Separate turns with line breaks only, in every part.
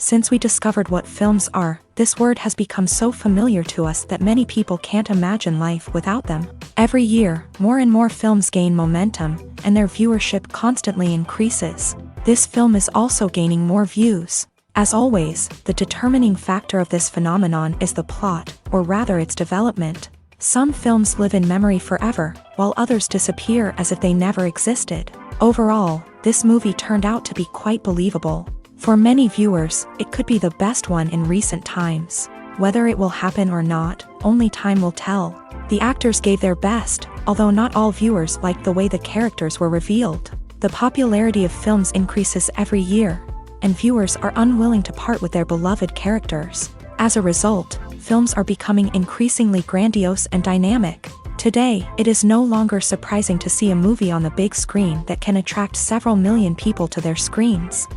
Since we discovered what films are, this word has become so familiar to us that many people can't imagine life without them. Every year, more and more films gain momentum, and their viewership constantly increases. This film is also gaining more views. As always, the determining factor of this phenomenon is the plot, or rather its development. Some films live in memory forever, while others disappear as if they never existed. Overall, this movie turned out to be quite believable. For many viewers, it could be the best one in recent times. Whether it will happen or not, only time will tell. The actors gave their best, although not all viewers liked the way the characters were revealed. The popularity of films increases every year, and viewers are unwilling to part with their beloved characters. As a result, films are becoming increasingly grandiose and dynamic. Today, it is no longer surprising to see a movie on the big screen that can attract several million people to their screens.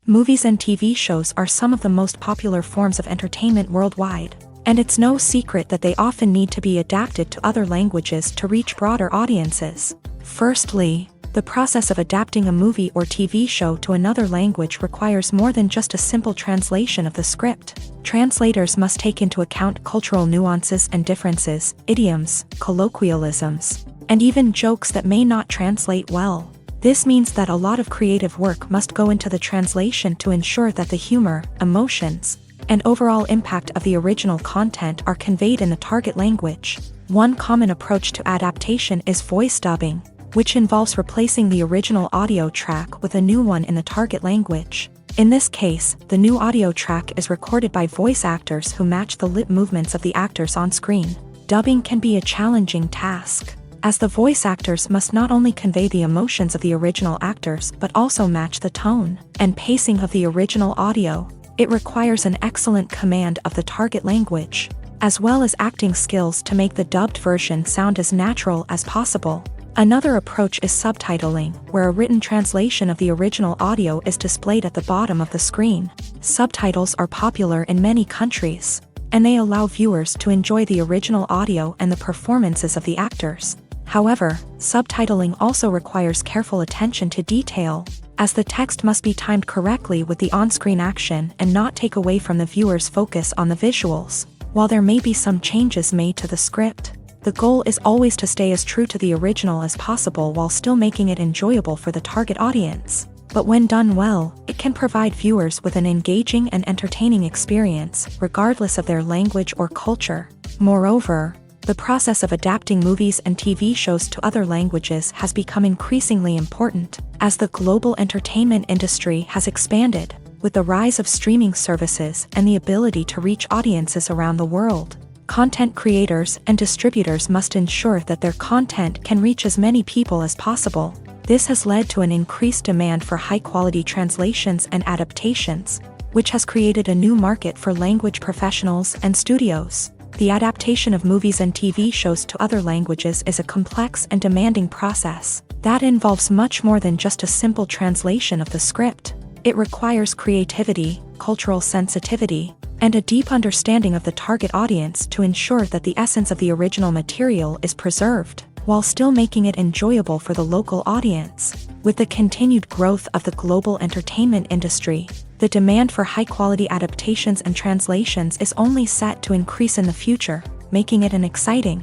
Movies and TV shows are some of the most popular forms of entertainment worldwide, and it's no secret that they often need to be adapted to other languages to reach broader audiences. Firstly, the process of adapting a movie or TV show to another language requires more than just a simple translation of the script. Translators must take into account cultural nuances and differences, idioms, colloquialisms, and even jokes that may not translate well. This means that a lot of creative work must go into the translation to ensure that the humor, emotions, and overall impact of the original content are conveyed in the target language. One common approach to adaptation is voice dubbing, which involves replacing the original audio track with a new one in the target language. In this case, the new audio track is recorded by voice actors who match the lip movements of the actors on screen. Dubbing can be a challenging task, as the voice actors must not only convey the emotions of the original actors but also match the tone and pacing of the original audio. It requires an excellent command of the target language, as well as acting skills to make the dubbed version sound as natural as possible. Another approach is subtitling, where a written translation of the original audio is displayed at the bottom of the screen. Subtitles are popular in many countries, and they allow viewers to enjoy the original audio and the performances of the actors. However, subtitling also requires careful attention to detail, as the text must be timed correctly with the on-screen action and not take away from the viewer's focus on the visuals. While there may be some changes made to the script, the goal is always to stay as true to the original as possible while still making it enjoyable for the target audience. But when done well, it can provide viewers with an engaging and entertaining experience, regardless of their language or culture. Moreover, the process of adapting movies and TV shows to other languages has become increasingly important, as the global entertainment industry has expanded, with the rise of streaming services and the ability to reach audiences around the world. Content creators and distributors must ensure that their content can reach as many people as possible. This has led to an increased demand for high-quality translations and adaptations, which has created a new market for language professionals and studios. The adaptation of movies and TV shows to other languages is a complex and demanding process that involves much more than just a simple translation of the script. It requires creativity, cultural sensitivity, and a deep understanding of the target audience to ensure that the essence of the original material is preserved, while still making it enjoyable for the local audience. With the continued growth of the global entertainment industry, the demand for high-quality adaptations and translations is only set to increase in the future, making it an exciting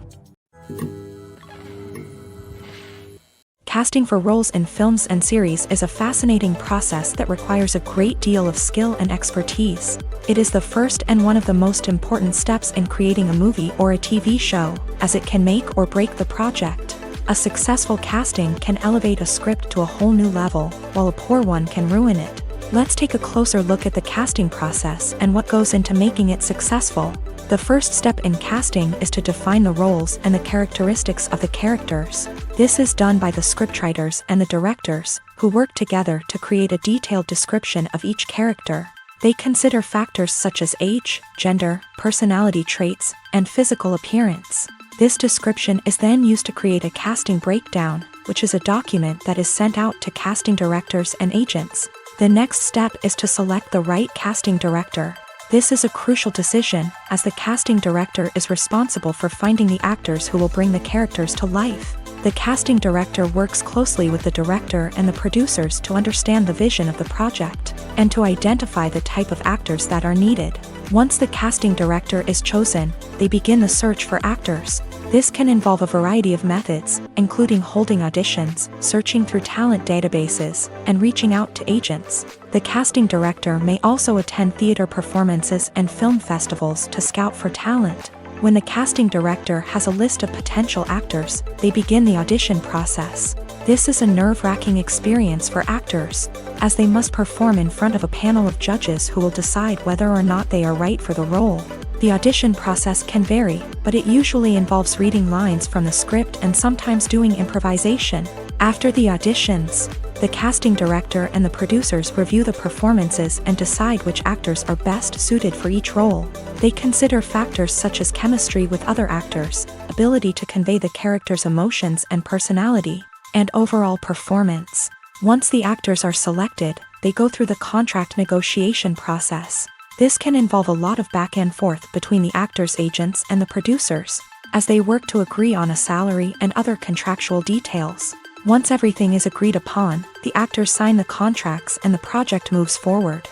Casting for roles in films and series is a fascinating process that requires a great deal of skill and expertise. It is the first and one of the most important steps in creating a movie or a TV show, as it can make or break the project. A successful casting can elevate a script to a whole new level, while a poor one can ruin it. Let's take a closer look at the casting process and what goes into making it successful. The first step in casting is to define the roles and the characteristics of the characters. This is done by the scriptwriters and the directors, who work together to create a detailed description of each character. They consider factors such as age, gender, personality traits, and physical appearance. This description is then used to create a casting breakdown, which is a document that is sent out to casting directors and agents. The next step is to select the right casting director. This is a crucial decision, as the casting director is responsible for finding the actors who will bring the characters to life. The casting director works closely with the director and the producers to understand the vision of the project, and to identify the type of actors that are needed. Once the casting director is chosen, they begin the search for actors. This can involve a variety of methods, including holding auditions, searching through talent databases, and reaching out to agents. The casting director may also attend theater performances and film festivals to scout for talent. When the casting director has a list of potential actors, they begin the audition process. This is a nerve-wracking experience for actors, as they must perform in front of a panel of judges who will decide whether or not they are right for the role. The audition process can vary, but it usually involves reading lines from the script and sometimes doing improvisation. After the auditions, the casting director and the producers review the performances and decide which actors are best suited for each role. They consider factors such as chemistry with other actors, ability to convey the character's emotions and personality, and overall performance. Once the actors are selected, they go through the contract negotiation process. This can involve a lot of back and forth between the actors' agents and the producers, as they work to agree on a salary and other contractual details. Once everything is agreed upon, the actors sign the contracts and the project moves forward.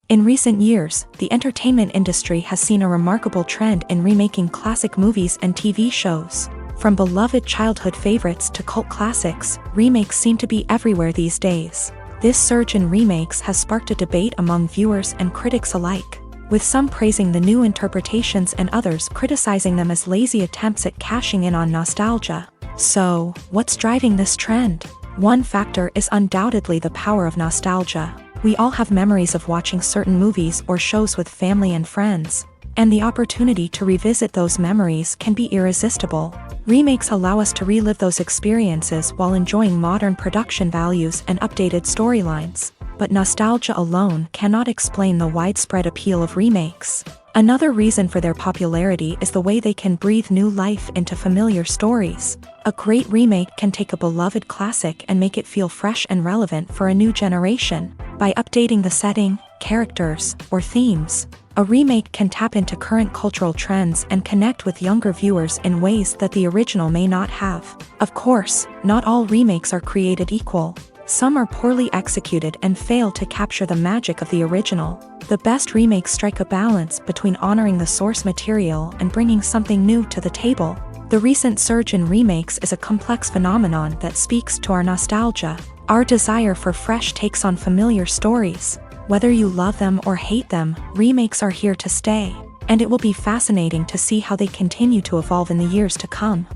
In recent years, the entertainment industry has seen a remarkable trend in remaking classic movies and TV shows. From beloved childhood favorites to cult classics, remakes seem to be everywhere these days. This surge in remakes has sparked a debate among viewers and critics alike, with some praising the new interpretations and others criticizing them as lazy attempts at cashing in on nostalgia. So, what's driving this trend? One factor is undoubtedly the power of nostalgia. We all have memories of watching certain movies or shows with family and friends, and the opportunity to revisit those memories can be irresistible. Remakes allow us to relive those experiences while enjoying modern production values and updated storylines. But nostalgia alone cannot explain the widespread appeal of remakes. Another reason for their popularity is the way they can breathe new life into familiar stories. A great remake can take a beloved classic and make it feel fresh and relevant for a new generation. By updating the setting, characters, or themes, a remake can tap into current cultural trends and connect with younger viewers in ways that the original may not have. Of course, not all remakes are created equal. Some are poorly executed and fail to capture the magic of the original. The best remakes strike a balance between honoring the source material and bringing something new to the table. The recent surge in remakes is a complex phenomenon that speaks to our nostalgia, our desire for fresh takes on familiar stories. Whether you love them or hate them, remakes are here to stay, and it will be fascinating to see how they continue to evolve in the years to come.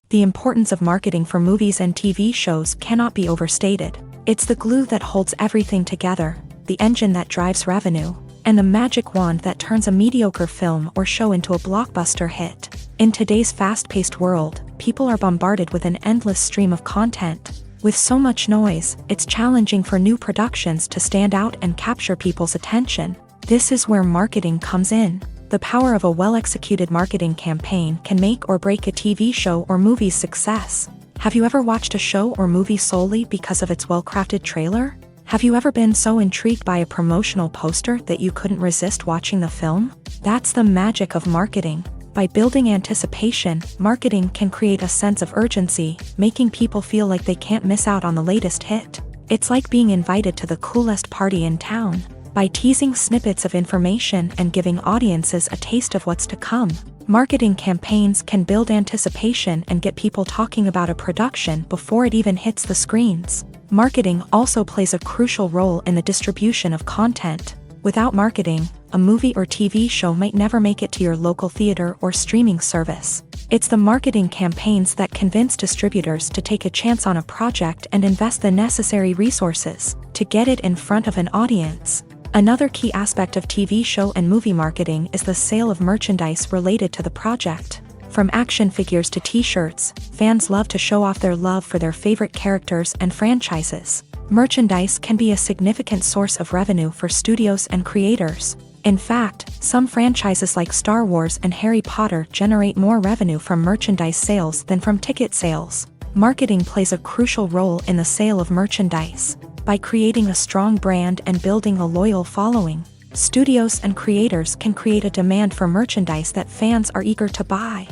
The importance of marketing for movies and TV shows cannot be overstated. It's the glue that holds everything together, the engine that drives revenue, and the magic wand that turns a mediocre film or show into a blockbuster hit. In today's fast-paced world, people are bombarded with an endless stream of content. With so much noise, it's challenging for new productions to stand out and capture people's attention. This is where marketing comes in. The power of a well-executed marketing campaign can make or break a TV show or movie's success. Have you ever watched a show or movie solely because of its well-crafted trailer? Have you ever been so intrigued by a promotional poster that you couldn't resist watching the film? That's the magic of marketing. By building anticipation, marketing can create a sense of urgency, making people feel like they can't miss out on the latest hit. It's like being invited to the coolest party in town. by teasing snippets of information and giving audiences a taste of what's to come. Marketing campaigns can build anticipation and get people talking about a production before it even hits the screens. Marketing also plays a crucial role in the distribution of content. Without marketing, a movie or TV show might never make it to your local theater or streaming service. It's the marketing campaigns that convince distributors to take a chance on a project and invest the necessary resources to get it in front of an audience. Another key aspect of TV show and movie marketing is the sale of merchandise related to the project. From action figures to t-shirts, fans love to show off their love for their favorite characters and franchises. Merchandise can be a significant source of revenue for studios and creators. In fact, some franchises like Star Wars and Harry Potter generate more revenue from merchandise sales than from ticket sales. Marketing plays a crucial role in the sale of merchandise. By creating a strong brand and building a loyal following, studios and creators can create a demand for merchandise that fans are eager to buy.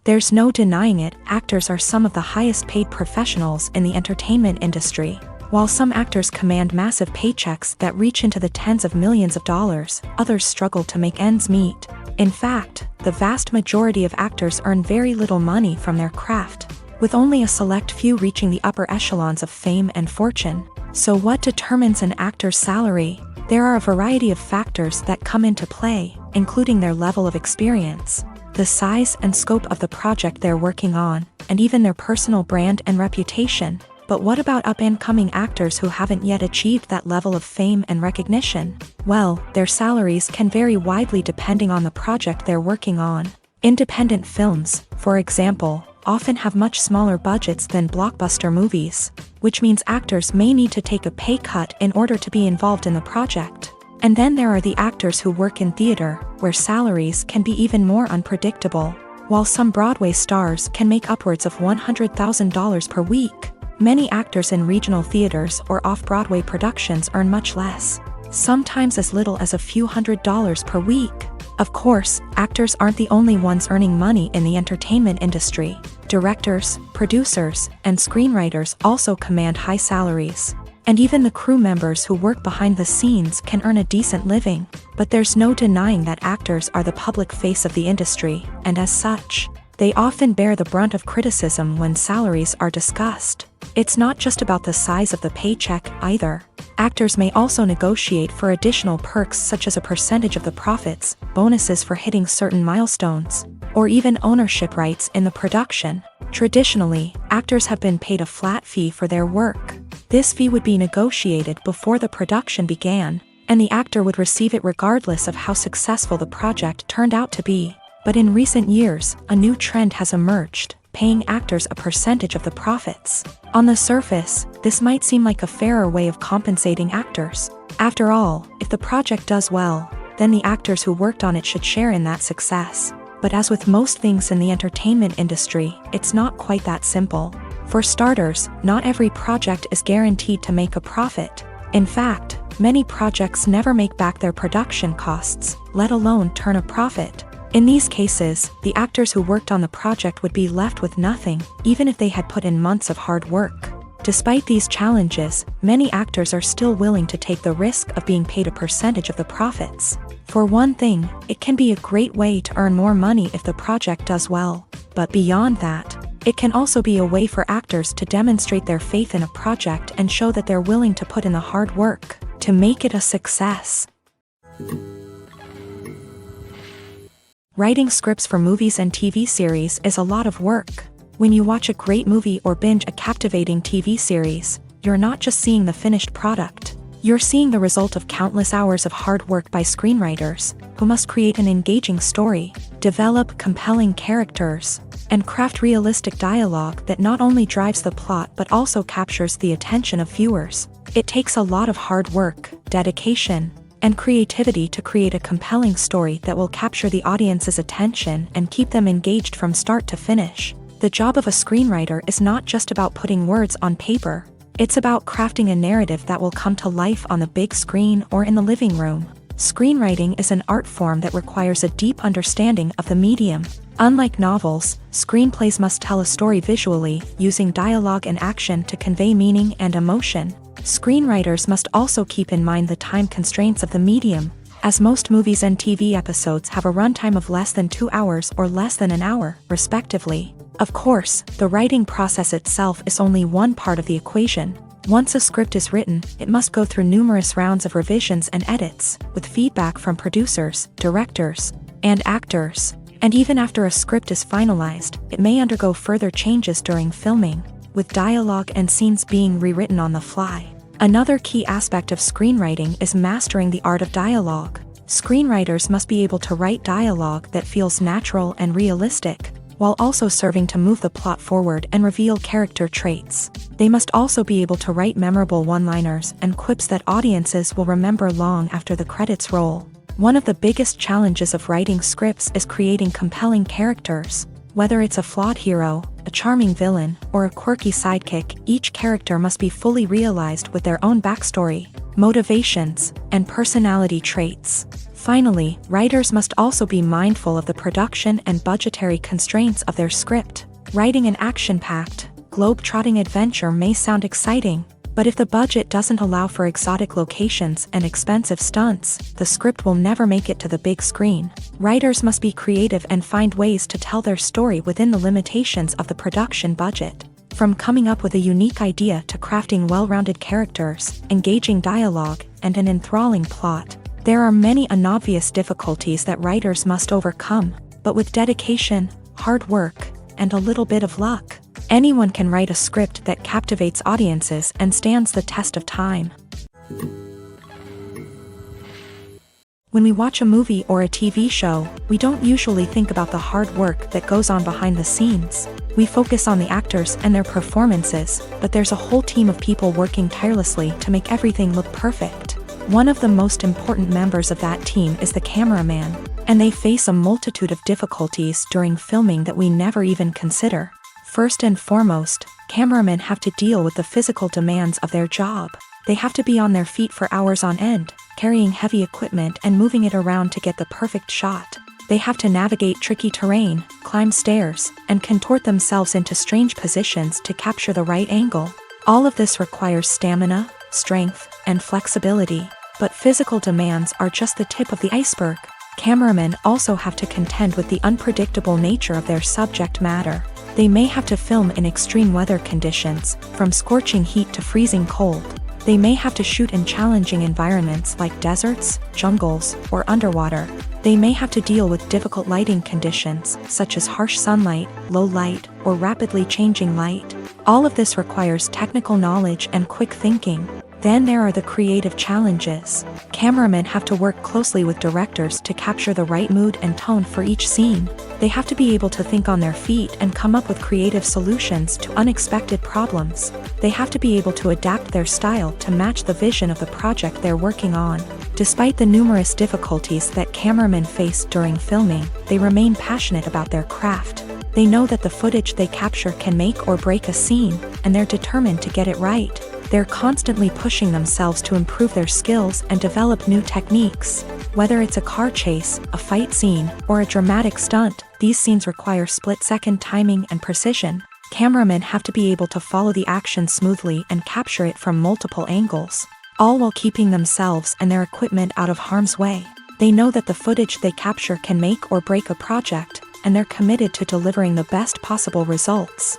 There's no denying it, actors are some of the highest paid professionals in the entertainment industry. While some actors command massive paychecks that reach into the tens of millions of dollars, others struggle to make ends meet. In fact, the vast majority of actors earn very little money from their craft, with only a select few reaching the upper echelons of fame and fortune. So what determines an actor's salary? There are a variety of factors that come into play, including their level of experience, the size and scope of the project they're working on, and even their personal brand and reputation. But what about up-and-coming actors who haven't yet achieved that level of fame and recognition? Well, their salaries can vary widely depending on the project they're working on. Independent films, for example, often have much smaller budgets than blockbuster movies, which means actors may need to take a pay cut in order to be involved in the project. And then there are the actors who work in theater, where salaries can be even more unpredictable. While some Broadway stars can make upwards of $100,000 per week, many actors in regional theaters or off-Broadway productions earn much less, sometimes as little as a few $100s per week. Of course, actors aren't the only ones earning money in the entertainment industry. Directors, producers, and screenwriters also command high salaries. And even the crew members who work behind the scenes can earn a decent living. But there's no denying that actors are the public face of the industry, and as such, they often bear the brunt of criticism when salaries are discussed. It's not just about the size of the paycheck, either. Actors may also negotiate for additional perks such as a percentage of the profits, bonuses for hitting certain milestones, or even ownership rights in the production. Traditionally, actors have been paid a flat fee for their work. This fee would be negotiated before the production began, and the actor would receive it regardless of how successful the project turned out to be. But in recent years, a new trend has emerged, paying actors a percentage of the profits. On the surface, this might seem like a fairer way of compensating actors. After all, if the project does well, then the actors who worked on it should share in that success. But as with most things in the entertainment industry, it's not quite that simple. For starters, not every project is guaranteed to make a profit. In fact, many projects never make back their production costs, let alone turn a profit. In these cases, the actors who worked on the project would be left with nothing, even if they had put in months of hard work. Despite these challenges, many actors are still willing to take the risk of being paid a percentage of the profits. For one thing, it can be a great way to earn more money if the project does well. But beyond that, it can also be a way for actors to demonstrate their faith in a project and show that they're willing to put in the hard work to make it a success. Writing scripts for movies and TV series is a lot of work. When you watch a great movie or binge a captivating TV series, you're not just seeing the finished product. You're seeing the result of countless hours of hard work by screenwriters, who must create an engaging story, develop compelling characters, and craft realistic dialogue that not only drives the plot but also captures the attention of viewers. It takes a lot of hard work, dedication, and creativity to create a compelling story that will capture the audience's attention and keep them engaged from start to finish. The job of a screenwriter is not just about putting words on paper. It's about crafting a narrative that will come to life on the big screen or in the living room. Screenwriting is an art form that requires a deep understanding of the medium. Unlike novels, screenplays must tell a story visually, using dialogue and action to convey meaning and emotion. Screenwriters must also keep in mind the time constraints of the medium, as most movies and TV episodes have a runtime of less than 2 hours or less than an hour, respectively. Of course, the writing process itself is only one part of the equation. Once a script is written, it must go through numerous rounds of revisions and edits, with feedback from producers, directors, and actors. And even after a script is finalized, it may undergo further changes during filming, with dialogue and scenes being rewritten on the fly. Another key aspect of screenwriting is mastering the art of dialogue. Screenwriters must be able to write dialogue that feels natural and realistic, while also serving to move the plot forward and reveal character traits. They must also be able to write memorable one-liners and quips that audiences will remember long after the credits roll. One of the biggest challenges of writing scripts is creating compelling characters. Whether it's a flawed hero, a charming villain, or a quirky sidekick, each character must be fully realized with their own backstory, motivations, and personality traits. Finally, writers must also be mindful of the production and budgetary constraints of their script. Writing an action-packed, globe-trotting adventure may sound exciting, but if the budget doesn't allow for exotic locations and expensive stunts, the script will never make it to the big screen. Writers must be creative and find ways to tell their story within the limitations of the production budget. From coming up with a unique idea to crafting well-rounded characters, engaging dialogue, and an enthralling plot, there are many unobvious difficulties that writers must overcome, but with dedication, hard work, and a little bit of luck, anyone can write a script that captivates audiences and stands the test of time. When we watch a movie or a TV show, we don't usually think about the hard work that goes on behind the scenes. We focus on the actors and their performances, but there's a whole team of people working tirelessly to make everything look perfect. One of the most important members of that team is the cameraman, and they face a multitude of difficulties during filming that we never even consider. First and foremost, cameramen have to deal with the physical demands of their job. They have to be on their feet for hours on end, carrying heavy equipment and moving it around to get the perfect shot. They have to navigate tricky terrain, climb stairs, and contort themselves into strange positions to capture the right angle. All of this requires stamina, strength, and flexibility. But physical demands are just the tip of the iceberg. Cameramen also have to contend with the unpredictable nature of their subject matter. They may have to film in extreme weather conditions, from scorching heat to freezing cold. They may have to shoot in challenging environments like deserts, jungles, or underwater. They may have to deal with difficult lighting conditions, such as harsh sunlight, low light, or rapidly changing light. All of this requires technical knowledge and quick thinking. Then there are the creative challenges. Cameramen have to work closely with directors to capture the right mood and tone for each scene. They have to be able to think on their feet and come up with creative solutions to unexpected problems. They have to be able to adapt their style to match the vision of the project they're working on. Despite the numerous difficulties that cameramen face during filming, they remain passionate about their craft. They know that the footage they capture can make or break a scene, and they're determined to get it right. They're constantly pushing themselves to improve their skills and develop new techniques. Whether it's a car chase, a fight scene, or a dramatic stunt, these scenes require split-second timing and precision. Cameramen have to be able to follow the action smoothly and capture it from multiple angles, all while keeping themselves and their equipment out of harm's way. They know that the footage they capture can make or break a project, and they're committed to delivering the best possible results.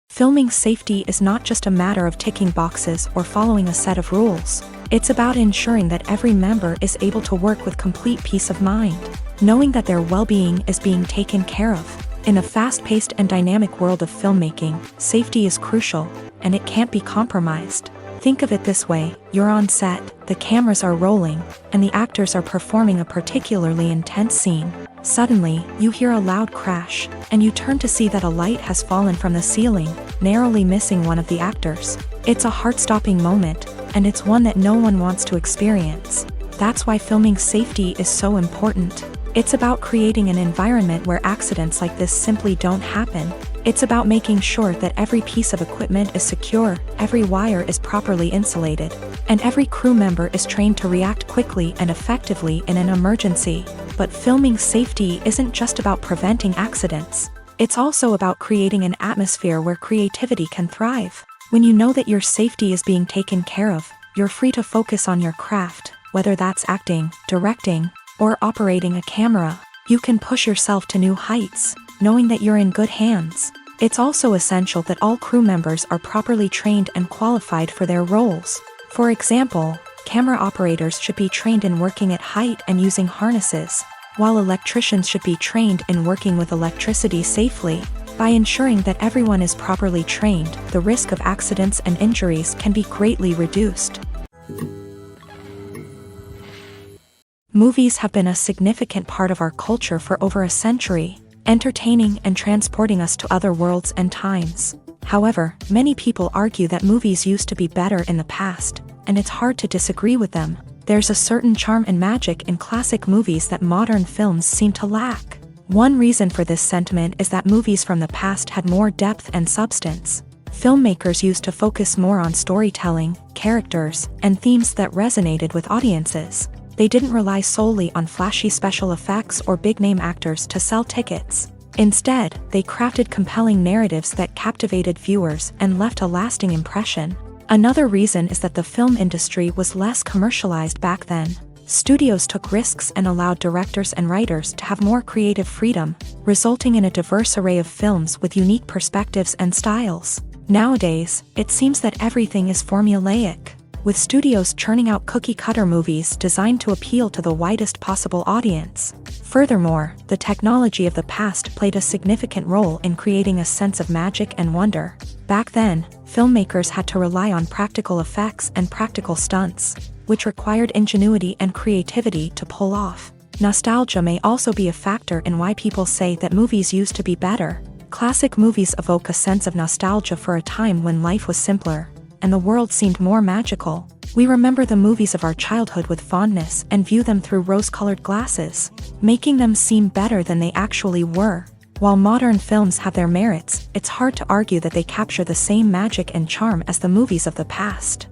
Filming safety is not just a matter of ticking boxes or following a set of rules. It's about ensuring that every member is able to work with complete peace of mind, knowing that their well-being is being taken care of. In a fast-paced and dynamic world of filmmaking, safety is crucial, and it can't be compromised. Think of it this way: you're on set, the cameras are rolling, and the actors are performing a particularly intense scene. Suddenly, you hear a loud crash, and you turn to see that a light has fallen from the ceiling, narrowly missing one of the actors. It's a heart-stopping moment, and it's one that no one wants to experience. That's why filming safety is so important. It's about creating an environment where accidents like this simply don't happen. It's about making sure that every piece of equipment is secure, every wire is properly insulated, and every crew member is trained to react quickly and effectively in an emergency. But filming safety isn't just about preventing accidents. It's also about creating an atmosphere where creativity can thrive. When you know that your safety is being taken care of, you're free to focus on your craft, whether that's acting, directing, or operating a camera. You can push yourself to new heights, knowing that you're in good hands. It's also essential that all crew members are properly trained and qualified for their roles. For example, camera operators should be trained in working at height and using harnesses, while electricians should be trained in working with electricity safely. By ensuring that everyone is properly trained, the risk of accidents and injuries can be greatly reduced. Movies have been a significant part of our culture for over a century, entertaining and transporting us to other worlds and times. However, many people argue that movies used to be better in the past, and it's hard to disagree with them. There's a certain charm and magic in classic movies that modern films seem to lack. One reason for this sentiment is that movies from the past had more depth and substance. Filmmakers used to focus more on storytelling, characters, and themes that resonated with audiences. They didn't rely solely on flashy special effects or big-name actors to sell tickets. Instead, they crafted compelling narratives that captivated viewers and left a lasting impression. Another reason is that the film industry was less commercialized back then. Studios took risks and allowed directors and writers to have more creative freedom, resulting in a diverse array of films with unique perspectives and styles. Nowadays, it seems that everything is formulaic, with studios churning out cookie-cutter movies designed to appeal to the widest possible audience. Furthermore, the technology of the past played a significant role in creating a sense of magic and wonder. Back then, filmmakers had to rely on practical effects and practical stunts, which required ingenuity and creativity to pull off. Nostalgia may also be a factor in why people say that movies used to be better. Classic movies evoke a sense of nostalgia for a time when life was simpler, and the world seemed more magical. We remember the movies of our childhood with fondness and view them through rose-colored glasses, making them seem better than they actually were. While modern films have their merits, it's hard to argue that they capture the same magic and charm as the movies of the past.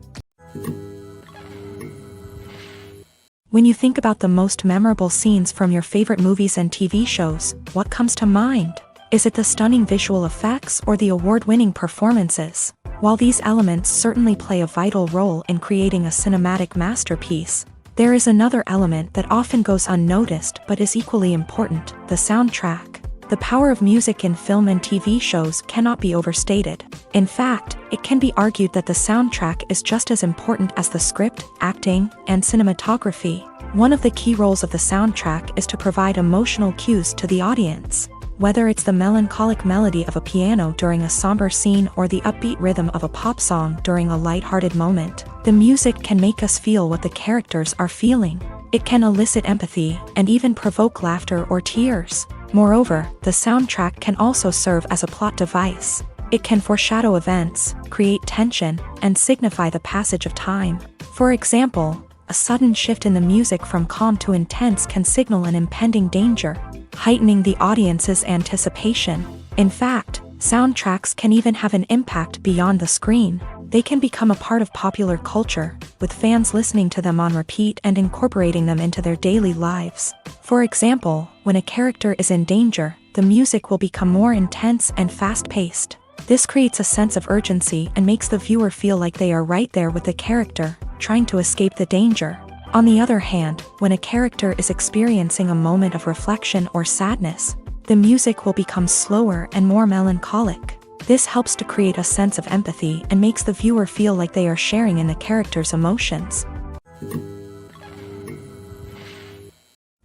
When you think about the most memorable scenes from your favorite movies and TV shows, what comes to mind? Is it the stunning visual effects or the award-winning performances? While these elements certainly play a vital role in creating a cinematic masterpiece, there is another element that often goes unnoticed but is equally important: the soundtrack. The power of music in film and TV shows cannot be overstated. In fact, it can be argued that the soundtrack is just as important as the script, acting, and cinematography. One of the key roles of the soundtrack is to provide emotional cues to the audience. Whether it's the melancholic melody of a piano during a somber scene or the upbeat rhythm of a pop song during a lighthearted moment, the music can make us feel what the characters are feeling. It can elicit empathy and even provoke laughter or tears. Moreover, the soundtrack can also serve as a plot device. It can foreshadow events, create tension, and signify the passage of time. For example, a sudden shift in the music from calm to intense can signal an impending danger, heightening the audience's anticipation. In fact, soundtracks can even have an impact beyond the screen. They can become a part of popular culture, with fans listening to them on repeat and incorporating them into their daily lives. For example, when a character is in danger, the music will become more intense and fast-paced. This creates a sense of urgency and makes the viewer feel like they are right there with the character, trying to escape the danger. On the other hand, when a character is experiencing a moment of reflection or sadness, the music will become slower and more melancholic. This helps to create a sense of empathy and makes the viewer feel like they are sharing in the character's emotions.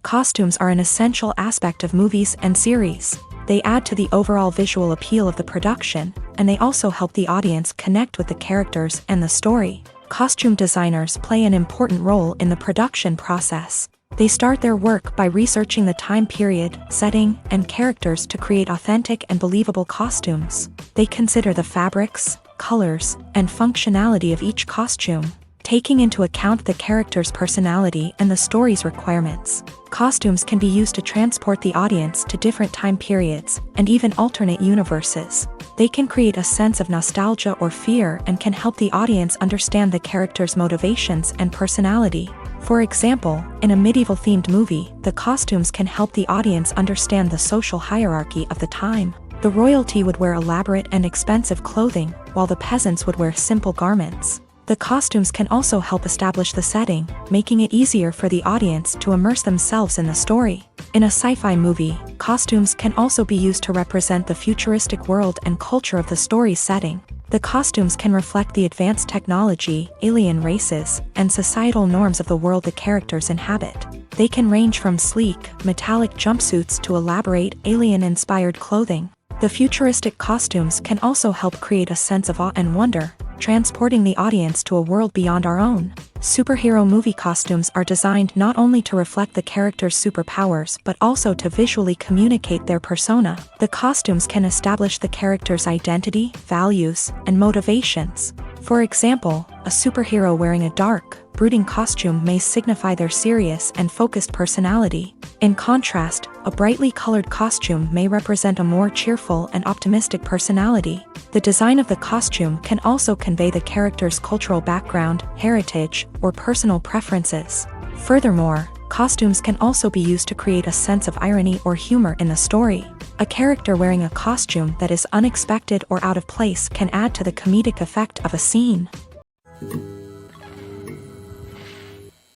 Costumes are an essential aspect of movies and series. They add to the overall visual appeal of the production, and they also help the audience connect with the characters and the story. Costume designers play an important role in the production process. They start their work by researching the time period, setting, and characters to create authentic and believable costumes. They consider the fabrics, colors, and functionality of each costume, taking into account the character's personality and the story's requirements. Costumes can be used to transport the audience to different time periods and even alternate universes. They can create a sense of nostalgia or fear and can help the audience understand the character's motivations and personality. For example, in a medieval-themed movie, the costumes can help the audience understand the social hierarchy of the time. The royalty would wear elaborate and expensive clothing, while the peasants would wear simple garments. The costumes can also help establish the setting, making it easier for the audience to immerse themselves in the story. In a sci-fi movie, costumes can also be used to represent the futuristic world and culture of the story's setting. The costumes can reflect the advanced technology, alien races, and societal norms of the world the characters inhabit. They can range from sleek, metallic jumpsuits to elaborate, alien-inspired clothing. The futuristic costumes can also help create a sense of awe and wonder, transporting the audience to a world beyond our own. Superhero movie costumes are designed not only to reflect the character's superpowers but also to visually communicate their persona. The costumes can establish the character's identity, values, and motivations. For example, a superhero wearing a dark, brooding costume may signify their serious and focused personality. In contrast, a brightly colored costume may represent a more cheerful and optimistic personality. The design of the costume can also convey the character's cultural background, heritage, or personal preferences. Furthermore, costumes can also be used to create a sense of irony or humor in the story. A character wearing a costume that is unexpected or out of place can add to the comedic effect of a scene.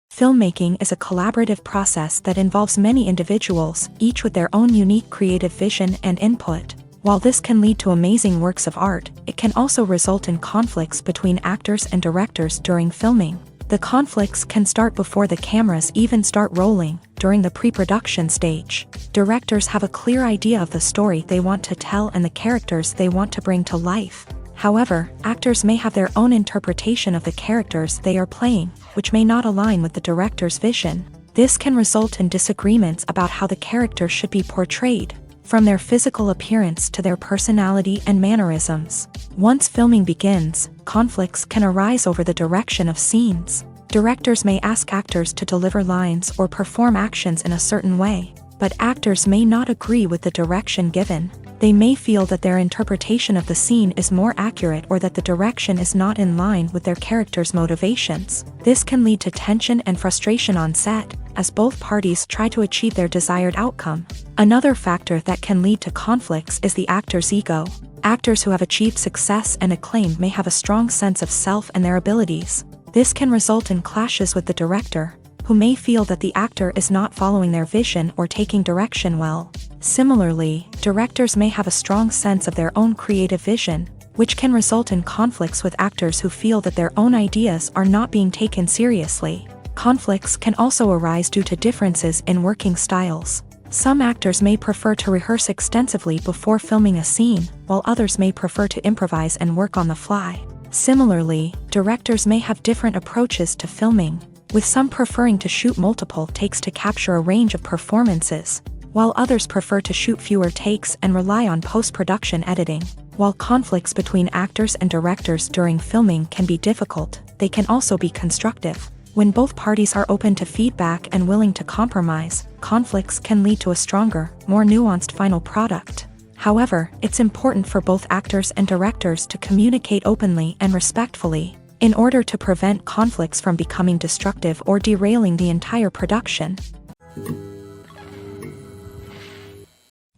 Filmmaking is a collaborative process that involves many individuals, each with their own unique creative vision and input. While this can lead to amazing works of art, it can also result in conflicts between actors and directors during filming. The conflicts can start before the cameras even start rolling, during the pre-production stage. Directors have a clear idea of the story they want to tell and the characters they want to bring to life. However, actors may have their own interpretation of the characters they are playing, which may not align with the director's vision. This can result in disagreements about how the character should be portrayed, from their physical appearance to their personality and mannerisms. Once filming begins, conflicts can arise over the direction of scenes. Directors may ask actors to deliver lines or perform actions in a certain way, but actors may not agree with the direction given. They may feel that their interpretation of the scene is more accurate or that the direction is not in line with their character's motivations. This can lead to tension and frustration on set, as both parties try to achieve their desired outcome. Another factor that can lead to conflicts is the actor's ego. Actors who have achieved success and acclaim may have a strong sense of self and their abilities. This can result in clashes with the director, who may feel that the actor is not following their vision or taking direction well. Similarly, directors may have a strong sense of their own creative vision, which can result in conflicts with actors who feel that their own ideas are not being taken seriously. Conflicts can also arise due to differences in working styles. Some actors may prefer to rehearse extensively before filming a scene, while others may prefer to improvise and work on the fly. Similarly, directors may have different approaches to filming, with some preferring to shoot multiple takes to capture a range of performances, while others prefer to shoot fewer takes and rely on post-production editing. While conflicts between actors and directors during filming can be difficult, they can also be constructive. When both parties are open to feedback and willing to compromise, conflicts can lead to a stronger, more nuanced final product. However, it's important for both actors and directors to communicate openly and respectfully, in order to prevent conflicts from becoming destructive or derailing the entire production.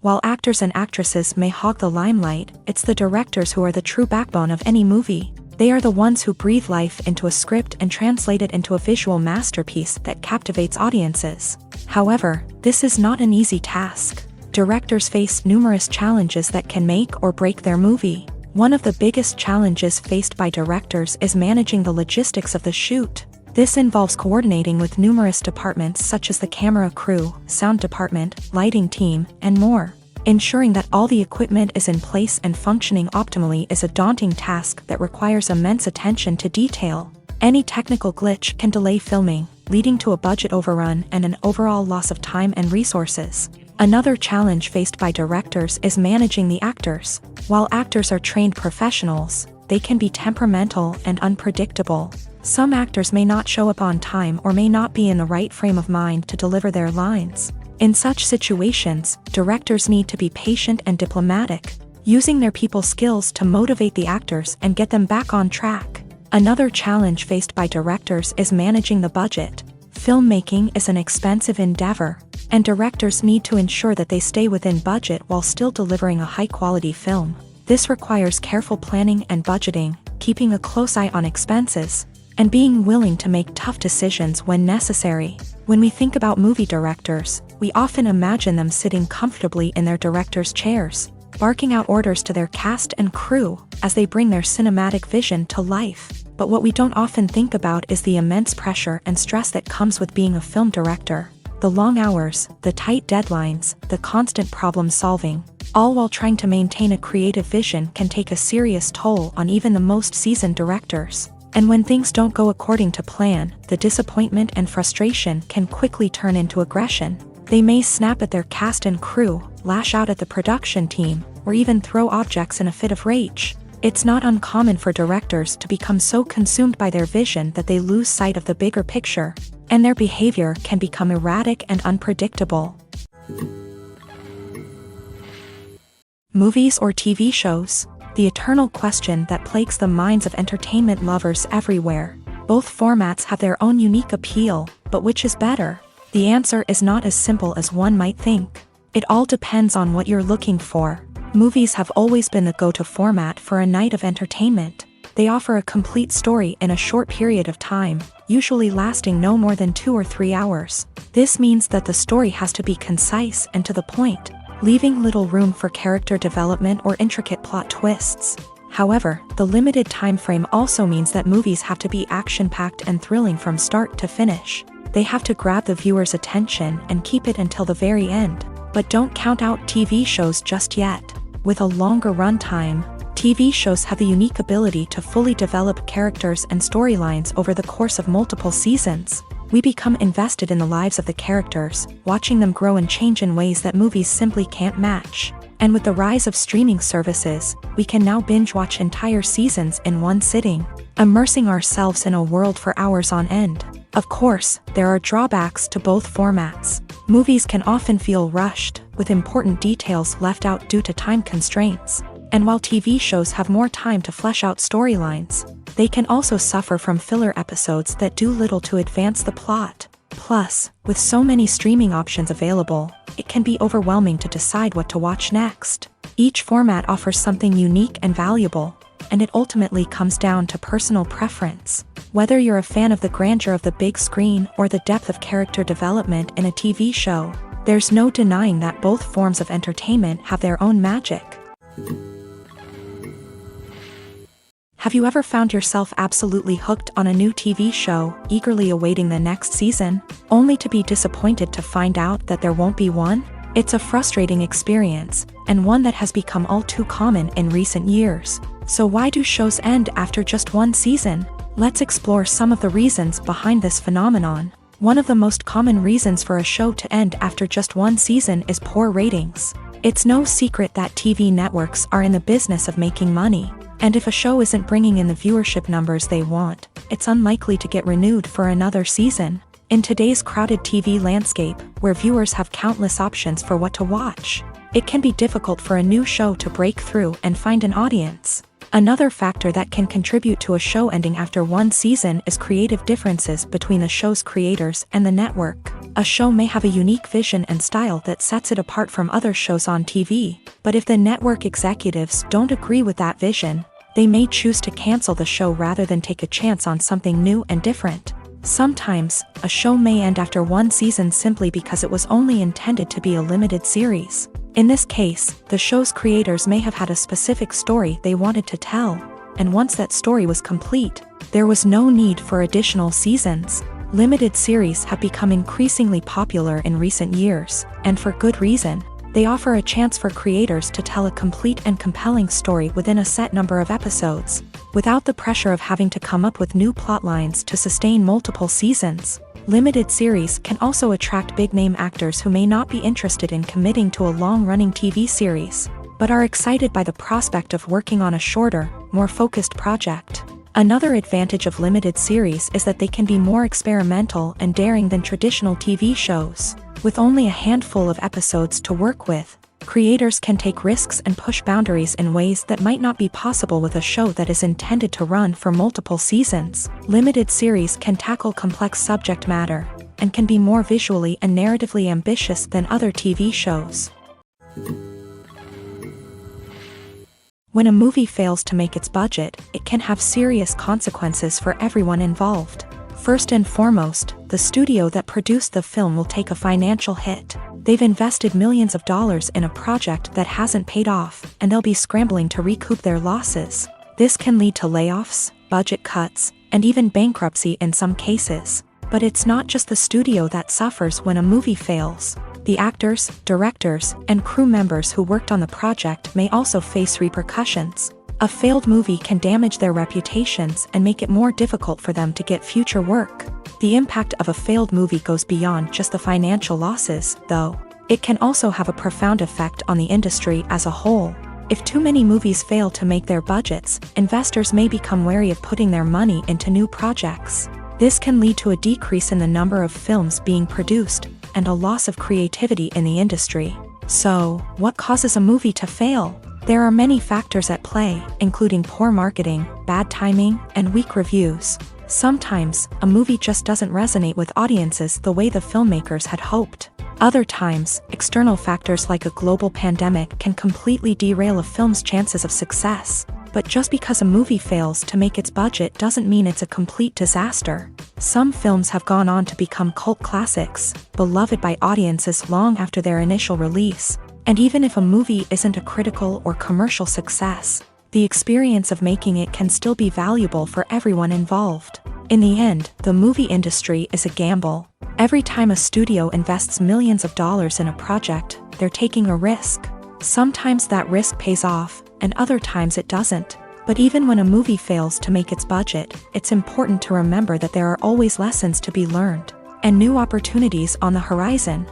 While actors and actresses may hog the limelight, it's the directors who are the true backbone of any movie. They are the ones who breathe life into a script and translate it into a visual masterpiece that captivates audiences. However, this is not an easy task. Directors face numerous challenges that can make or break their movie. One of the biggest challenges faced by directors is managing the logistics of the shoot. This involves coordinating with numerous departments such as the camera crew, sound department, lighting team, and more. Ensuring that all the equipment is in place and functioning optimally is a daunting task that requires immense attention to detail. Any technical glitch can delay filming, leading to a budget overrun and an overall loss of time and resources. Another challenge faced by directors is managing the actors. While actors are trained professionals, they can be temperamental and unpredictable. Some actors may not show up on time or may not be in the right frame of mind to deliver their lines. In such situations, directors need to be patient and diplomatic, using their people skills to motivate the actors and get them back on track. Another challenge faced by directors is managing the budget. Filmmaking is an expensive endeavor, and directors need to ensure that they stay within budget while still delivering a high-quality film. This requires careful planning and budgeting, keeping a close eye on expenses, and being willing to make tough decisions when necessary. When we think about movie directors, we often imagine them sitting comfortably in their director's chairs, barking out orders to their cast and crew as they bring their cinematic vision to life. But what we don't often think about is the immense pressure and stress that comes with being a film director. The long hours, the tight deadlines, the constant problem solving, all while trying to maintain a creative vision can take a serious toll on even the most seasoned directors. And when things don't go according to plan, the disappointment and frustration can quickly turn into aggression. They may snap at their cast and crew, lash out at the production team, or even throw objects in a fit of rage. It's not uncommon for directors to become so consumed by their vision that they lose sight of the bigger picture, and their behavior can become erratic and unpredictable. Movies or TV shows? The eternal question that plagues the minds of entertainment lovers everywhere. Both formats have their own unique appeal, but which is better? The answer is not as simple as one might think. It all depends on what you're looking for. Movies have always been the go-to format for a night of entertainment. They offer a complete story in a short period of time, usually lasting no more than 2 or 3 hours. This means that the story has to be concise and to the point, leaving little room for character development or intricate plot twists. However, the limited time frame also means that movies have to be action-packed and thrilling from start to finish. They have to grab the viewer's attention and keep it until the very end. But don't count out TV shows just yet. With a longer runtime, TV shows have the unique ability to fully develop characters and storylines over the course of multiple seasons. We become invested in the lives of the characters, watching them grow and change in ways that movies simply can't match. And with the rise of streaming services, we can now binge-watch entire seasons in one sitting, immersing ourselves in a world for hours on end. Of course, there are drawbacks to both formats. Movies can often feel rushed, with important details left out due to time constraints. And while TV shows have more time to flesh out storylines, they can also suffer from filler episodes that do little to advance the plot. Plus, with so many streaming options available, it can be overwhelming to decide what to watch next. Each format offers something unique and valuable, and it ultimately comes down to personal preference. Whether you're a fan of the grandeur of the big screen or the depth of character development in a TV show, there's no denying that both forms of entertainment have their own magic. Have you ever found yourself absolutely hooked on a new TV show, eagerly awaiting the next season, only to be disappointed to find out that there won't be one? It's a frustrating experience, and one that has become all too common in recent years. So why do shows end after just one season? Let's explore some of the reasons behind this phenomenon. One of the most common reasons for a show to end after just one season is poor ratings. It's no secret that TV networks are in the business of making money. And if a show isn't bringing in the viewership numbers they want, it's unlikely to get renewed for another season. In today's crowded TV landscape, where viewers have countless options for what to watch, it can be difficult for a new show to break through and find an audience. Another factor that can contribute to a show ending after one season is creative differences between the show's creators and the network. A show may have a unique vision and style that sets it apart from other shows on TV, but if the network executives don't agree with that vision, they may choose to cancel the show rather than take a chance on something new and different. Sometimes, a show may end after one season simply because it was only intended to be a limited series. In this case, the show's creators may have had a specific story they wanted to tell, and once that story was complete, there was no need for additional seasons. Limited series have become increasingly popular in recent years, and for good reason. They offer a chance for creators to tell a complete and compelling story within a set number of episodes, without the pressure of having to come up with new plotlines to sustain multiple seasons. Limited series can also attract big-name actors who may not be interested in committing to a long-running TV series, but are excited by the prospect of working on a shorter, more focused project. Another advantage of limited series is that they can be more experimental and daring than traditional TV shows. With only a handful of episodes to work with, creators can take risks and push boundaries in ways that might not be possible with a show that is intended to run for multiple seasons. Limited series can tackle complex subject matter, and can be more visually and narratively ambitious than other TV shows. When a movie fails to make its budget, it can have serious consequences for everyone involved. First and foremost, the studio that produced the film will take a financial hit. They've invested millions of dollars in a project that hasn't paid off, and they'll be scrambling to recoup their losses. This can lead to layoffs, budget cuts, and even bankruptcy in some cases. But it's not just the studio that suffers when a movie fails. The actors, directors, and crew members who worked on the project may also face repercussions. A failed movie can damage their reputations and make it more difficult for them to get future work. The impact of a failed movie goes beyond just the financial losses, though. It can also have a profound effect on the industry as a whole. If too many movies fail to make their budgets, investors may become wary of putting their money into new projects. This can lead to a decrease in the number of films being produced, and a loss of creativity in the industry. So, what causes a movie to fail? There are many factors at play, including poor marketing, bad timing, and weak reviews. Sometimes, a movie just doesn't resonate with audiences the way the filmmakers had hoped. Other times, external factors like a global pandemic can completely derail a film's chances of success. But just because a movie fails to make its budget doesn't mean it's a complete disaster. Some films have gone on to become cult classics, beloved by audiences long after their initial release. And even if a movie isn't a critical or commercial success, the experience of making it can still be valuable for everyone involved. In the end, the movie industry is a gamble. Every time a studio invests millions of dollars in a project, they're taking a risk. Sometimes that risk pays off, and other times it doesn't. But even when a movie fails to make its budget, it's important to remember that there are always lessons to be learned, and new opportunities on the horizon.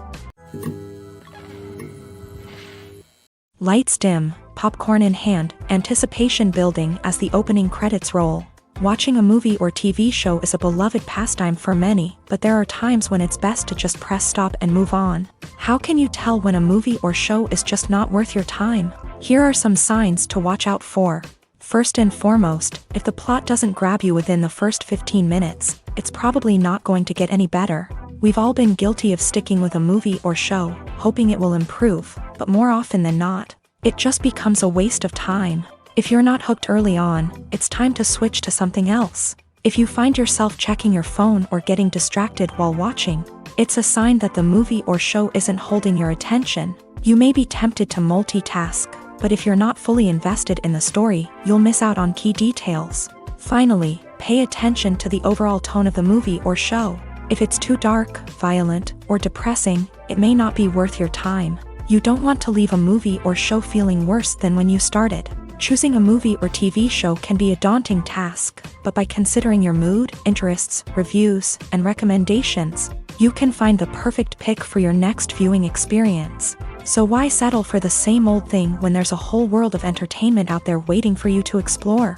Lights dim, popcorn in hand, anticipation building as the opening credits roll. Watching a movie or TV show is a beloved pastime for many, but there are times when it's best to just press stop and move on. How can you tell when a movie or show is just not worth your time? Here are some signs to watch out for. First and foremost, if the plot doesn't grab you within the first 15 minutes, it's probably not going to get any better. We've all been guilty of sticking with a movie or show, hoping it will improve, but more often than not, it just becomes a waste of time. If you're not hooked early on, it's time to switch to something else. If you find yourself checking your phone or getting distracted while watching, it's a sign that the movie or show isn't holding your attention. You may be tempted to multitask, but if you're not fully invested in the story, you'll miss out on key details. Finally, pay attention to the overall tone of the movie or show. If it's too dark, violent, or depressing, it may not be worth your time. You don't want to leave a movie or show feeling worse than when you started. Choosing a movie or TV show can be a daunting task, but by considering your mood, interests, reviews, and recommendations, you can find the perfect pick for your next viewing experience. So why settle for the same old thing when there's a whole world of entertainment out there waiting for you to explore?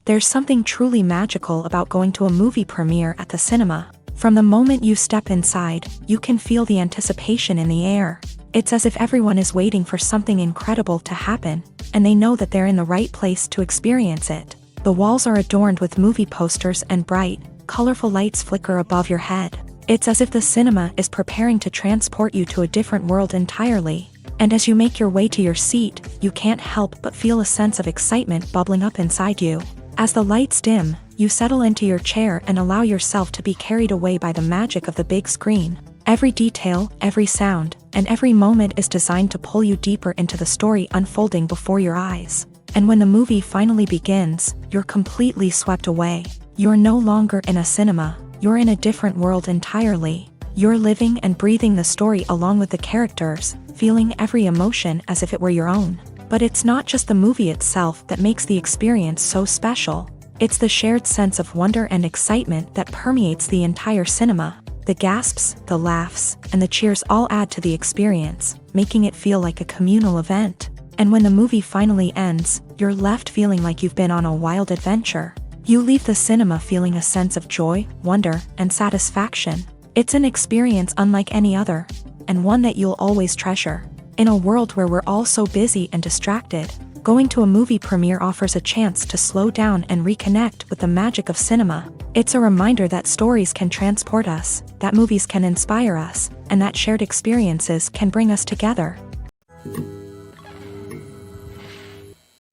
There's something truly magical about going to a movie premiere at the cinema. From the moment you step inside, you can feel the anticipation in the air. It's as if everyone is waiting for something incredible to happen, and they know that they're in the right place to experience it. The walls are adorned with movie posters and bright, colorful lights flicker above your head. It's as if the cinema is preparing to transport you to a different world entirely. And as you make your way to your seat, you can't help but feel a sense of excitement bubbling up inside you. As the lights dim, you settle into your chair and allow yourself to be carried away by the magic of the big screen. Every detail, every sound, and every moment is designed to pull you deeper into the story unfolding before your eyes. And when the movie finally begins, you're completely swept away. You're no longer in a cinema, you're in a different world entirely. You're living and breathing the story along with the characters, feeling every emotion as if it were your own. But it's not just the movie itself that makes the experience so special. It's the shared sense of wonder and excitement that permeates the entire cinema. The gasps, the laughs, and the cheers all add to the experience, making it feel like a communal event. And when the movie finally ends, you're left feeling like you've been on a wild adventure. You leave the cinema feeling a sense of joy, wonder, and satisfaction. It's an experience unlike any other, and one that you'll always treasure. In a world where we're all so busy and distracted, going to a movie premiere offers a chance to slow down and reconnect with the magic of cinema. It's a reminder that stories can transport us, that movies can inspire us, and that shared experiences can bring us together.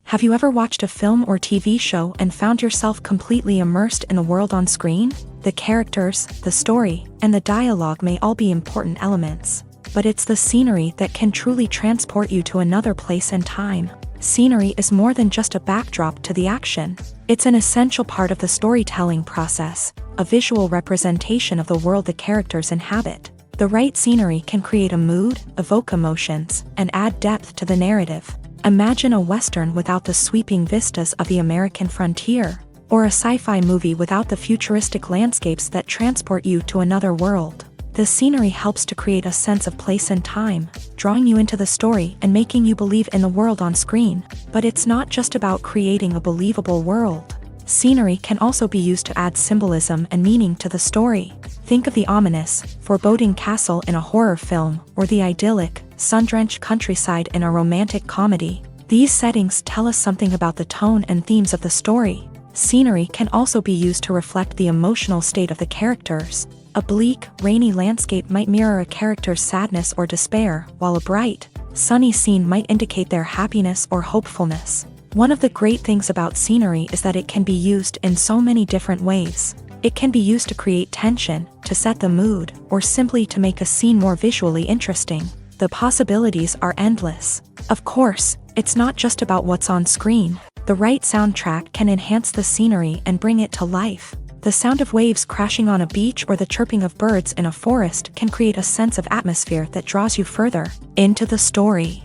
Have you ever watched a film or TV show and found yourself completely immersed in the world on screen? The characters, the story, and the dialogue may all be important elements, but it's the scenery that can truly transport you to another place and time. Scenery is more than just a backdrop to the action. It's an essential part of the storytelling process, a visual representation of the world the characters inhabit. The right scenery can create a mood, evoke emotions, and add depth to the narrative. Imagine a Western without the sweeping vistas of the American frontier, or a sci-fi movie without the futuristic landscapes that transport you to another world. The scenery helps to create a sense of place and time, drawing you into the story and making you believe in the world on screen. But it's not just about creating a believable world. Scenery can also be used to add symbolism and meaning to the story. Think of the ominous, foreboding castle in a horror film, or the idyllic, sun-drenched countryside in a romantic comedy. These settings tell us something about the tone and themes of the story. Scenery can also be used to reflect the emotional state of the characters. A bleak, rainy landscape might mirror a character's sadness or despair, while a bright, sunny scene might indicate their happiness or hopefulness. One of the great things about scenery is that it can be used in so many different ways. It can be used to create tension, to set the mood, or simply to make a scene more visually interesting. The possibilities are endless. Of course, it's not just about what's on screen. The right soundtrack can enhance the scenery and bring it to life. The sound of waves crashing on a beach or the chirping of birds in a forest can create a sense of atmosphere that draws you further into the story.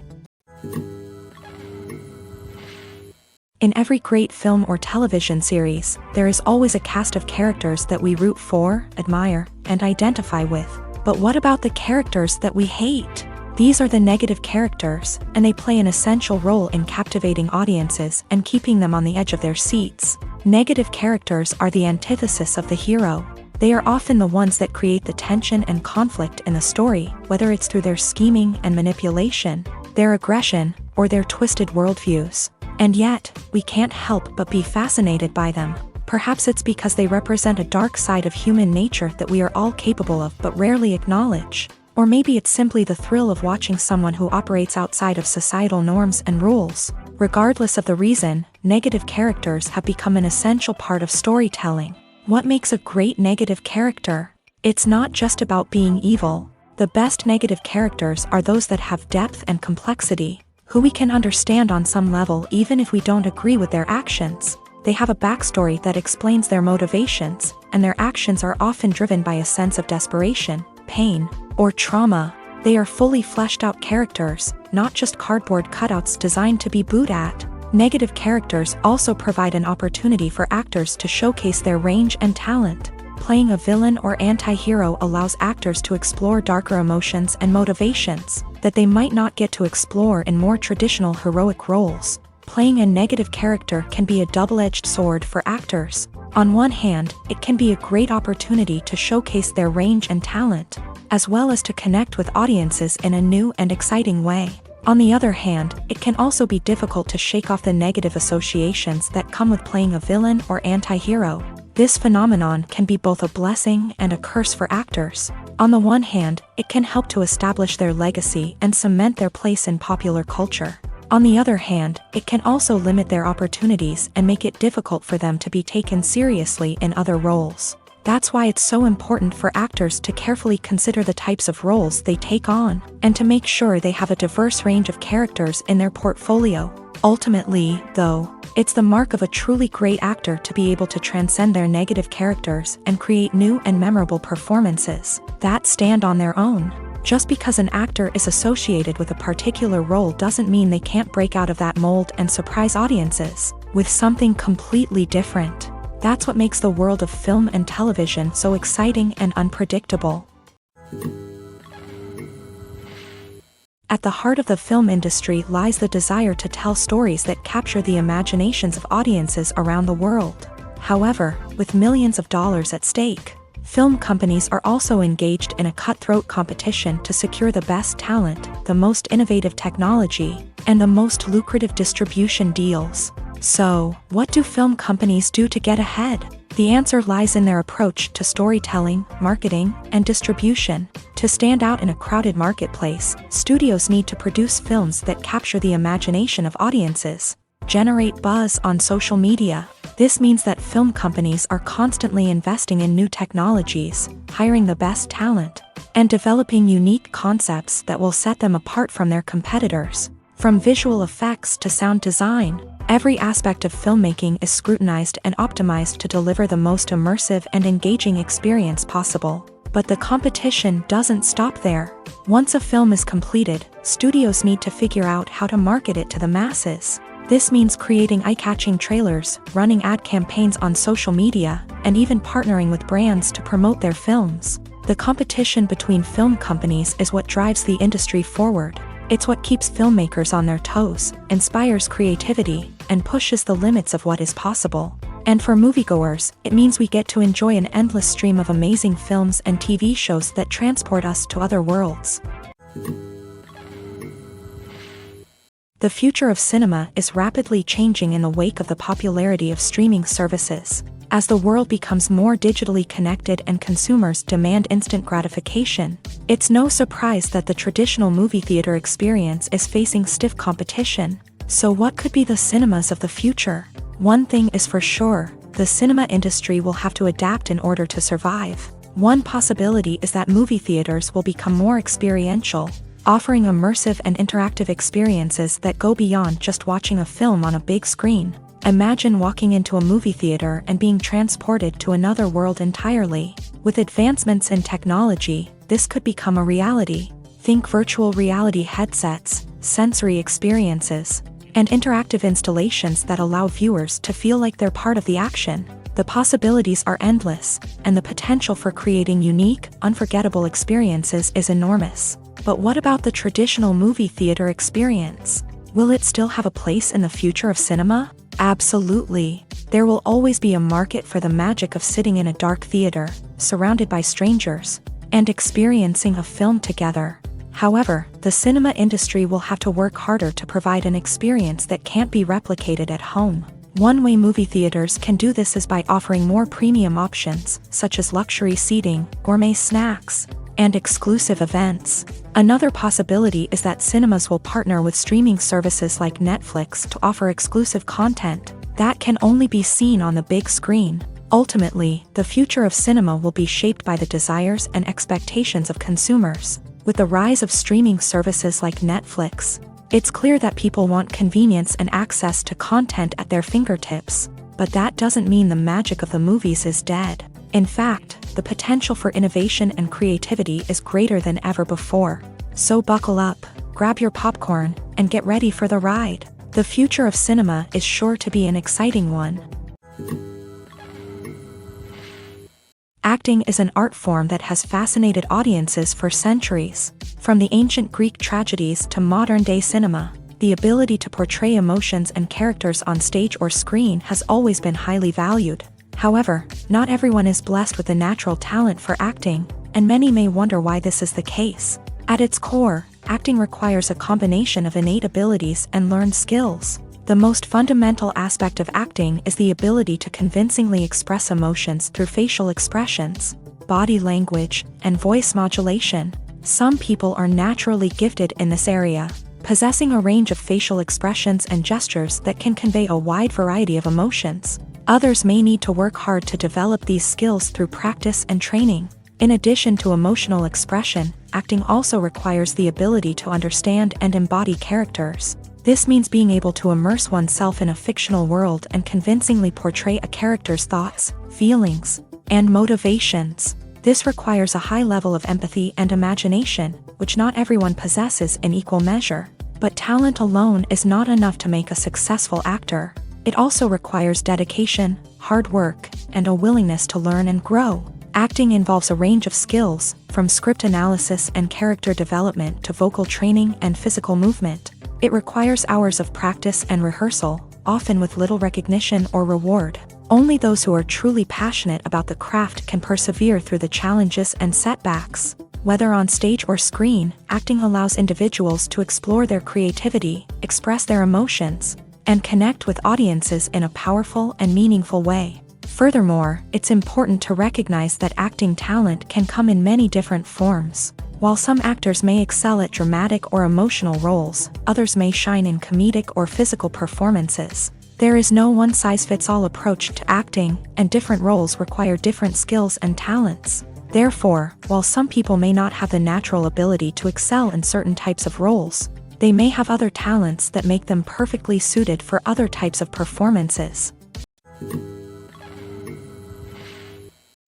In every great film or television series, there is always a cast of characters that we root for, admire, and identify with. But what about the characters that we hate? These are the negative characters, and they play an essential role in captivating audiences and keeping them on the edge of their seats. Negative characters are the antithesis of the hero. They are often the ones that create the tension and conflict in the story, whether it's through their scheming and manipulation, their aggression, or their twisted worldviews. And yet, we can't help but be fascinated by them. Perhaps it's because they represent a dark side of human nature that we are all capable of but rarely acknowledge. Or maybe it's simply the thrill of watching someone who operates outside of societal norms and rules. Regardless of the reason, negative characters have become an essential part of storytelling. What makes a great negative character? It's not just about being evil. The best negative characters are those that have depth and complexity, who we can understand on some level even if we don't agree with their actions. They have a backstory that explains their motivations, and their actions are often driven by a sense of desperation, pain, or trauma. They are fully fleshed out characters, not just cardboard cutouts designed to be booed at. Negative characters also provide an opportunity for actors to showcase their range and talent. Playing a villain or anti-hero allows actors to explore darker emotions and motivations that they might not get to explore in more traditional heroic roles. Playing a negative character can be a double-edged sword for actors. On one hand, it can be a great opportunity to showcase their range and talent, as well as to connect with audiences in a new and exciting way. On the other hand, it can also be difficult to shake off the negative associations that come with playing a villain or anti-hero. This phenomenon can be both a blessing and a curse for actors. On the one hand, it can help to establish their legacy and cement their place in popular culture. On the other hand, it can also limit their opportunities and make it difficult for them to be taken seriously in other roles. That's why it's so important for actors to carefully consider the types of roles they take on, and to make sure they have a diverse range of characters in their portfolio. Ultimately, though, it's the mark of a truly great actor to be able to transcend their negative characters and create new and memorable performances that stand on their own. Just because an actor is associated with a particular role doesn't mean they can't break out of that mold and surprise audiences with something completely different. That's what makes the world of film and television so exciting and unpredictable. At the heart of the film industry lies the desire to tell stories that capture the imaginations of audiences around the world. However, with millions of dollars at stake, film companies are also engaged in a cutthroat competition to secure the best talent, the most innovative technology, and the most lucrative distribution deals. So, what do film companies do to get ahead? The answer lies in their approach to storytelling, marketing, and distribution. To stand out in a crowded marketplace, studios need to produce films that capture the imagination of audiences, generate buzz on social media. This means that film companies are constantly investing in new technologies, hiring the best talent, and developing unique concepts that will set them apart from their competitors. From visual effects to sound design, every aspect of filmmaking is scrutinized and optimized to deliver the most immersive and engaging experience possible. But the competition doesn't stop there. Once a film is completed, studios need to figure out how to market it to the masses. This means creating eye-catching trailers, running ad campaigns on social media, and even partnering with brands to promote their films. The competition between film companies is what drives the industry forward. It's what keeps filmmakers on their toes, inspires creativity, and pushes the limits of what is possible. And for moviegoers, it means we get to enjoy an endless stream of amazing films and TV shows that transport us to other worlds. The future of cinema is rapidly changing in the wake of the popularity of streaming services. As the world becomes more digitally connected and consumers demand instant gratification, it's no surprise that the traditional movie theater experience is facing stiff competition. So what could be the cinemas of the future? One thing is for sure, the cinema industry will have to adapt in order to survive. One possibility is that movie theaters will become more experiential, offering immersive and interactive experiences that go beyond just watching a film on a big screen. Imagine walking into a movie theater and being transported to another world entirely. With advancements in technology, this could become a reality. Think virtual reality headsets, sensory experiences, and interactive installations that allow viewers to feel like they're part of the action. The possibilities are endless, and the potential for creating unique, unforgettable experiences is enormous. But what about the traditional movie theater experience? Will it still have a place in the future of cinema? Absolutely. There will always be a market for the magic of sitting in a dark theater, surrounded by strangers, and experiencing a film together. However, the cinema industry will have to work harder to provide an experience that can't be replicated at home. One way movie theaters can do this is by offering more premium options, such as luxury seating, gourmet snacks, and exclusive events. Another possibility is that cinemas will partner with streaming services like Netflix to offer exclusive content that can only be seen on the big screen. Ultimately, the future of cinema will be shaped by the desires and expectations of consumers. With the rise of streaming services like Netflix, it's clear that people want convenience and access to content at their fingertips. But that doesn't mean the magic of the movies is dead. In fact, the potential for innovation and creativity is greater than ever before. So buckle up, grab your popcorn, and get ready for the ride. The future of cinema is sure to be an exciting one. Acting is an art form that has fascinated audiences for centuries. From the ancient Greek tragedies to modern-day cinema, the ability to portray emotions and characters on stage or screen has always been highly valued. However, not everyone is blessed with the natural talent for acting, and many may wonder why this is the case. At its core, acting requires a combination of innate abilities and learned skills. The most fundamental aspect of acting is the ability to convincingly express emotions through facial expressions, body language, and voice modulation. Some people are naturally gifted in this area, possessing a range of facial expressions and gestures that can convey a wide variety of emotions. Others may need to work hard to develop these skills through practice and training. In addition to emotional expression, acting also requires the ability to understand and embody characters. This means being able to immerse oneself in a fictional world and convincingly portray a character's thoughts, feelings, and motivations. This requires a high level of empathy and imagination, which not everyone possesses in equal measure. But talent alone is not enough to make a successful actor. It also requires dedication, hard work, and a willingness to learn and grow. Acting involves a range of skills, from script analysis and character development to vocal training and physical movement. It requires hours of practice and rehearsal, often with little recognition or reward. Only those who are truly passionate about the craft can persevere through the challenges and setbacks. Whether on stage or screen, acting allows individuals to explore their creativity, express their emotions, and connect with audiences in a powerful and meaningful way. Furthermore, it's important to recognize that acting talent can come in many different forms. While some actors may excel at dramatic or emotional roles, others may shine in comedic or physical performances. There is no one-size-fits-all approach to acting, and different roles require different skills and talents. Therefore, while some people may not have the natural ability to excel in certain types of roles, they may have other talents that make them perfectly suited for other types of performances.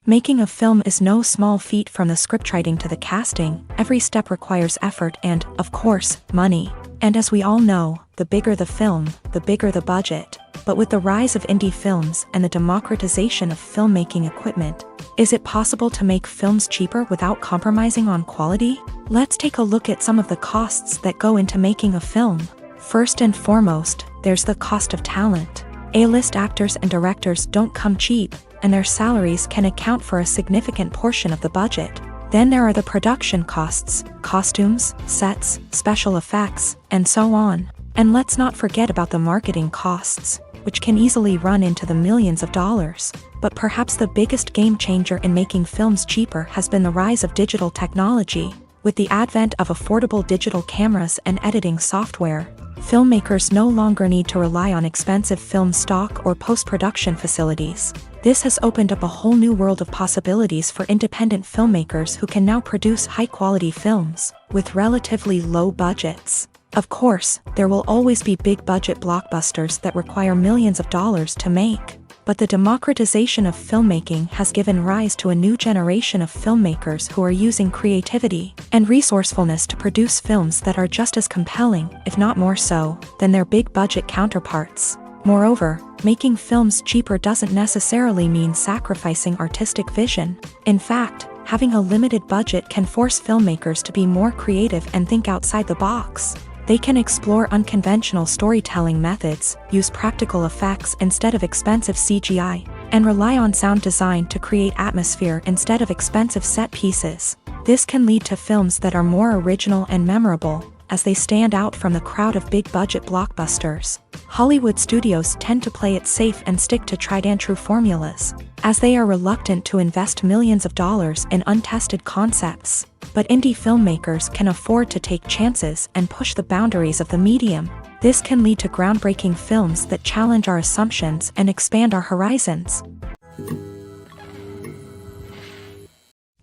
Making a film is no small feat. From the scriptwriting to the casting, every step requires effort and, of course, money. And as we all know, the bigger the film, the bigger the budget. But with the rise of indie films and the democratization of filmmaking equipment, is it possible to make films cheaper without compromising on quality? Let's take a look at some of the costs that go into making a film. First and foremost, there's the cost of talent. A-list actors and directors don't come cheap, and their salaries can account for a significant portion of the budget. Then there are the production costs, costumes, sets, special effects, and so on. And let's not forget about the marketing costs, which can easily run into the millions of dollars. But perhaps the biggest game changer in making films cheaper has been the rise of digital technology. With the advent of affordable digital cameras and editing software, filmmakers no longer need to rely on expensive film stock or post-production facilities. This has opened up a whole new world of possibilities for independent filmmakers who can now produce high-quality films with relatively low budgets. Of course, there will always be big-budget blockbusters that require millions of dollars to make. But the democratization of filmmaking has given rise to a new generation of filmmakers who are using creativity and resourcefulness to produce films that are just as compelling, if not more so, than their big-budget counterparts. Moreover, making films cheaper doesn't necessarily mean sacrificing artistic vision. In fact, having a limited budget can force filmmakers to be more creative and think outside the box. They can explore unconventional storytelling methods, use practical effects instead of expensive CGI, and rely on sound design to create atmosphere instead of expensive set pieces. This can lead to films that are more original and memorable, as they stand out from the crowd of big-budget blockbusters. Hollywood studios tend to play it safe and stick to tried-and-true formulas, as they are reluctant to invest millions of dollars in untested concepts. But indie filmmakers can afford to take chances and push the boundaries of the medium. This can lead to groundbreaking films that challenge our assumptions and expand our horizons.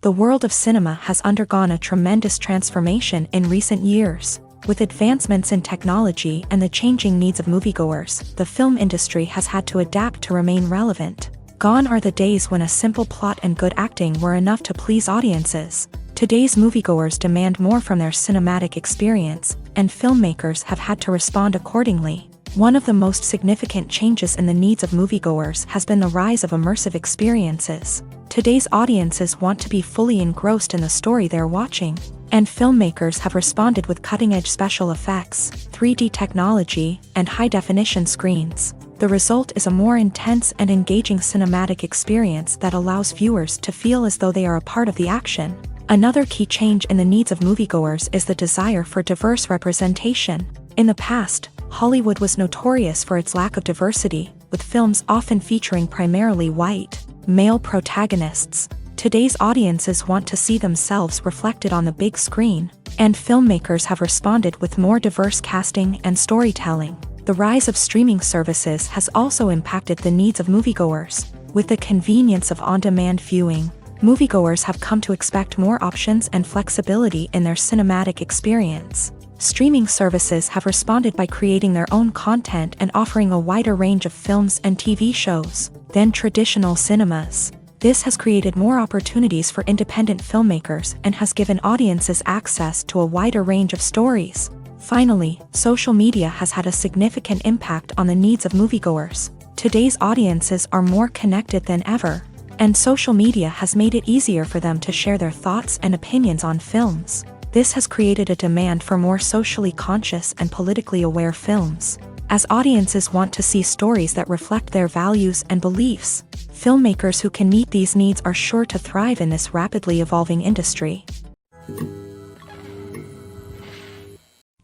The world of cinema has undergone a tremendous transformation in recent years. With advancements in technology and the changing needs of moviegoers, the film industry has had to adapt to remain relevant. Gone are the days when a simple plot and good acting were enough to please audiences. Today's moviegoers demand more from their cinematic experience, and filmmakers have had to respond accordingly. One of the most significant changes in the needs of moviegoers has been the rise of immersive experiences. Today's audiences want to be fully engrossed in the story they're watching, and filmmakers have responded with cutting-edge special effects, 3D technology, and high-definition screens. The result is a more intense and engaging cinematic experience that allows viewers to feel as though they are a part of the action. Another key change in the needs of moviegoers is the desire for diverse representation. In the past, Hollywood was notorious for its lack of diversity, with films often featuring primarily white, male protagonists. Today's audiences want to see themselves reflected on the big screen, and filmmakers have responded with more diverse casting and storytelling. The rise of streaming services has also impacted the needs of moviegoers. With the convenience of on-demand viewing, moviegoers have come to expect more options and flexibility in their cinematic experience. Streaming services have responded by creating their own content and offering a wider range of films and TV shows than traditional cinemas. This has created more opportunities for independent filmmakers and has given audiences access to a wider range of stories. Finally, social media has had a significant impact on the needs of moviegoers. Today's audiences are more connected than ever, and social media has made it easier for them to share their thoughts and opinions on films. This has created a demand for more socially conscious and politically aware films. As audiences want to see stories that reflect their values and beliefs, filmmakers who can meet these needs are sure to thrive in this rapidly evolving industry.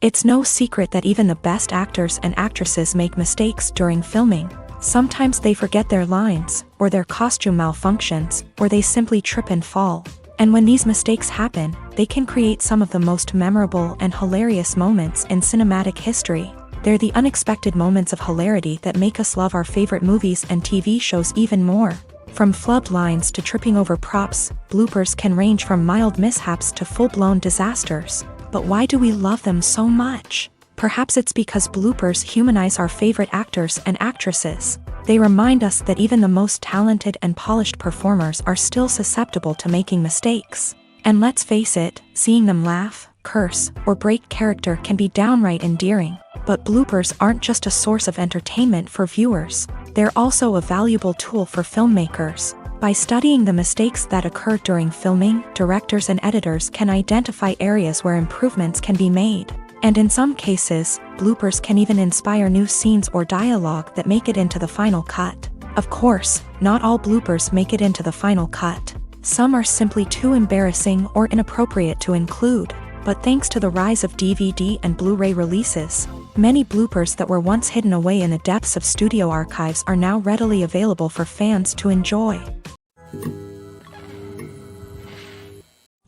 It's no secret that even the best actors and actresses make mistakes during filming. Sometimes they forget their lines, or their costume malfunctions, or they simply trip and fall. And when these mistakes happen, they can create some of the most memorable and hilarious moments in cinematic history. They're the unexpected moments of hilarity that make us love our favorite movies and TV shows even more. From flubbed lines to tripping over props, bloopers can range from mild mishaps to full-blown disasters. But why do we love them so much? Perhaps it's because bloopers humanize our favorite actors and actresses. They remind us that even the most talented and polished performers are still susceptible to making mistakes. And let's face it, seeing them laugh, curse, or break character can be downright endearing. But bloopers aren't just a source of entertainment for viewers. They're also a valuable tool for filmmakers. By studying the mistakes that occur during filming, directors and editors can identify areas where improvements can be made. And in some cases, bloopers can even inspire new scenes or dialogue that make it into the final cut. Of course, not all bloopers make it into the final cut. Some are simply too embarrassing or inappropriate to include. But thanks to the rise of DVD and Blu-ray releases, many bloopers that were once hidden away in the depths of studio archives are now readily available for fans to enjoy.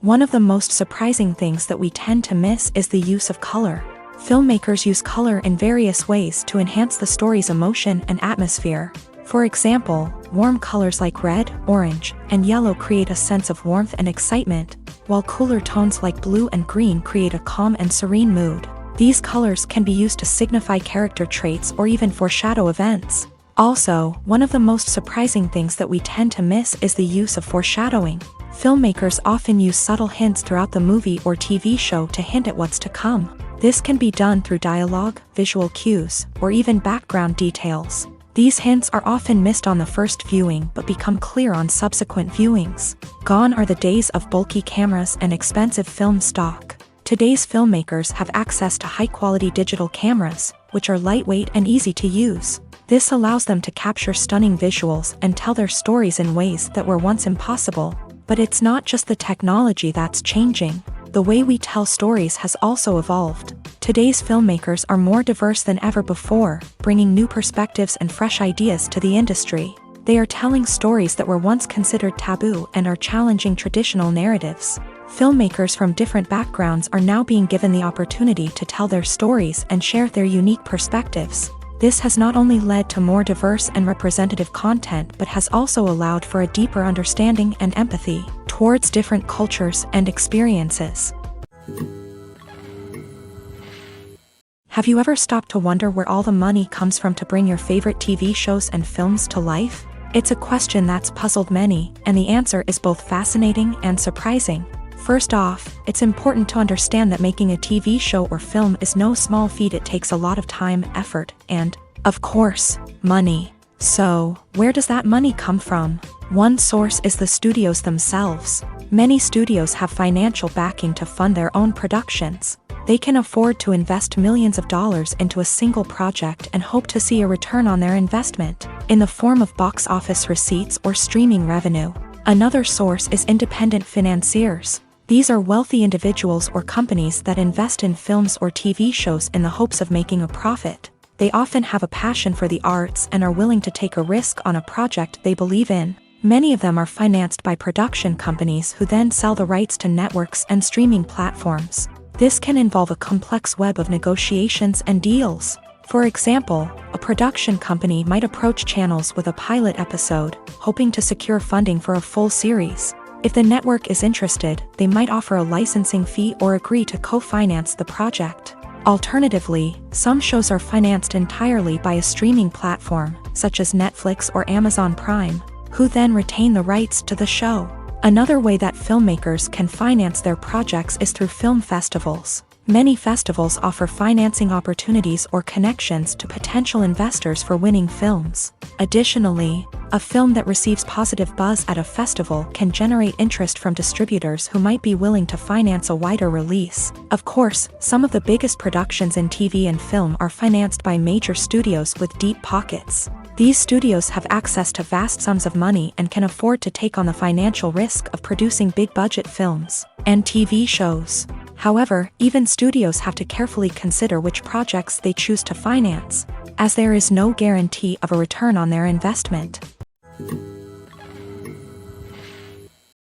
One of the most surprising things that we tend to miss is the use of color. Filmmakers use color in various ways to enhance the story's emotion and atmosphere. For example, warm colors like red, orange, and yellow create a sense of warmth and excitement, while cooler tones like blue and green create a calm and serene mood. These colors can be used to signify character traits or even foreshadow events. Also, one of the most surprising things that we tend to miss is the use of foreshadowing. Filmmakers often use subtle hints throughout the movie or TV show to hint at what's to come. This can be done through dialogue, visual cues, or even background details. These hints are often missed on the first viewing but become clear on subsequent viewings. Gone are the days of bulky cameras and expensive film stock. Today's filmmakers have access to high-quality digital cameras, which are lightweight and easy to use. This allows them to capture stunning visuals and tell their stories in ways that were once impossible. But it's not just the technology that's changing. The way we tell stories has also evolved. Today's filmmakers are more diverse than ever before, bringing new perspectives and fresh ideas to the industry. They are telling stories that were once considered taboo and are challenging traditional narratives. Filmmakers from different backgrounds are now being given the opportunity to tell their stories and share their unique perspectives. This has not only led to more diverse and representative content but has also allowed for a deeper understanding and empathy towards different cultures and experiences. Have you ever stopped to wonder where all the money comes from to bring your favorite TV shows and films to life? It's a question that's puzzled many, and the answer is both fascinating and surprising. First off, it's important to understand that making a TV show or film is no small feat. It takes a lot of time, effort, and, of course, money. So, where does that money come from? One source is the studios themselves. Many studios have financial backing to fund their own productions. They can afford to invest millions of dollars into a single project and hope to see a return on their investment, in the form of box office receipts or streaming revenue. Another source is independent financiers. These are wealthy individuals or companies that invest in films or TV shows in the hopes of making a profit. They often have a passion for the arts and are willing to take a risk on a project they believe in. Many of them are financed by production companies who then sell the rights to networks and streaming platforms. This can involve a complex web of negotiations and deals. For example, a production company might approach channels with a pilot episode, hoping to secure funding for a full series. If the network is interested, they might offer a licensing fee or agree to co-finance the project. Alternatively, some shows are financed entirely by a streaming platform, such as Netflix or Amazon Prime, who then retain the rights to the show. Another way that filmmakers can finance their projects is through film festivals. Many festivals offer financing opportunities or connections to potential investors for winning films. Additionally, a film that receives positive buzz at a festival can generate interest from distributors who might be willing to finance a wider release. Of course, some of the biggest productions in TV and film are financed by major studios with deep pockets. These studios have access to vast sums of money and can afford to take on the financial risk of producing big-budget films and TV shows. However, even studios have to carefully consider which projects they choose to finance, as there is no guarantee of a return on their investment.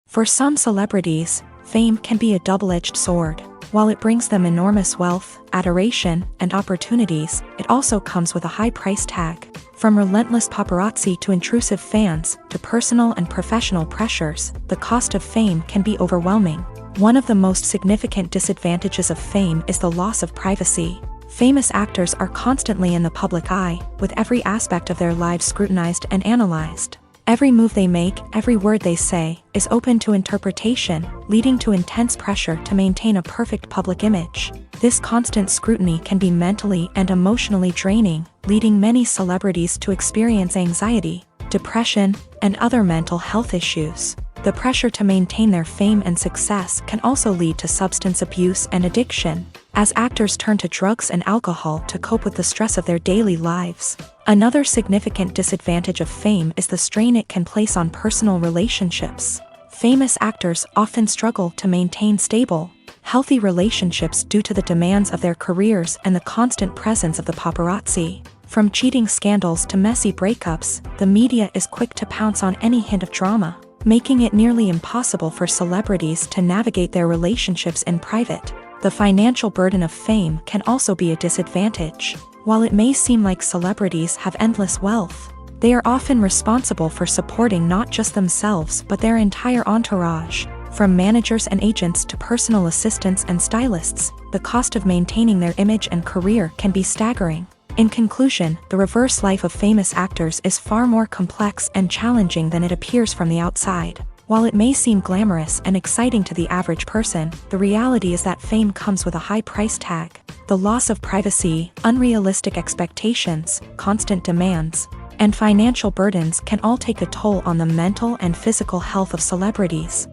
For some celebrities, fame can be a double-edged sword. While it brings them enormous wealth, adoration, and opportunities, it also comes with a high price tag. From relentless paparazzi to intrusive fans, to personal and professional pressures, the cost of fame can be overwhelming. One of the most significant disadvantages of fame is the loss of privacy. Famous actors are constantly in the public eye, with every aspect of their lives scrutinized and analyzed. Every move they make, every word they say, is open to interpretation, leading to intense pressure to maintain a perfect public image. This constant scrutiny can be mentally and emotionally draining, leading many celebrities to experience anxiety, depression, and other mental health issues. The pressure to maintain their fame and success can also lead to substance abuse and addiction, as actors turn to drugs and alcohol to cope with the stress of their daily lives. Another significant disadvantage of fame is the strain it can place on personal relationships. Famous actors often struggle to maintain stable, healthy relationships due to the demands of their careers and the constant presence of the paparazzi. From cheating scandals to messy breakups, the media is quick to pounce on any hint of drama, making it nearly impossible for celebrities to navigate their relationships in private. The financial burden of fame can also be a disadvantage. While it may seem like celebrities have endless wealth, they are often responsible for supporting not just themselves but their entire entourage. From managers and agents to personal assistants and stylists, the cost of maintaining their image and career can be staggering. In conclusion, the reverse life of famous actors is far more complex and challenging than it appears from the outside. While it may seem glamorous and exciting to the average person, the reality is that fame comes with a high price tag. The loss of privacy, unrealistic expectations, constant demands, and financial burdens can all take a toll on the mental and physical health of celebrities.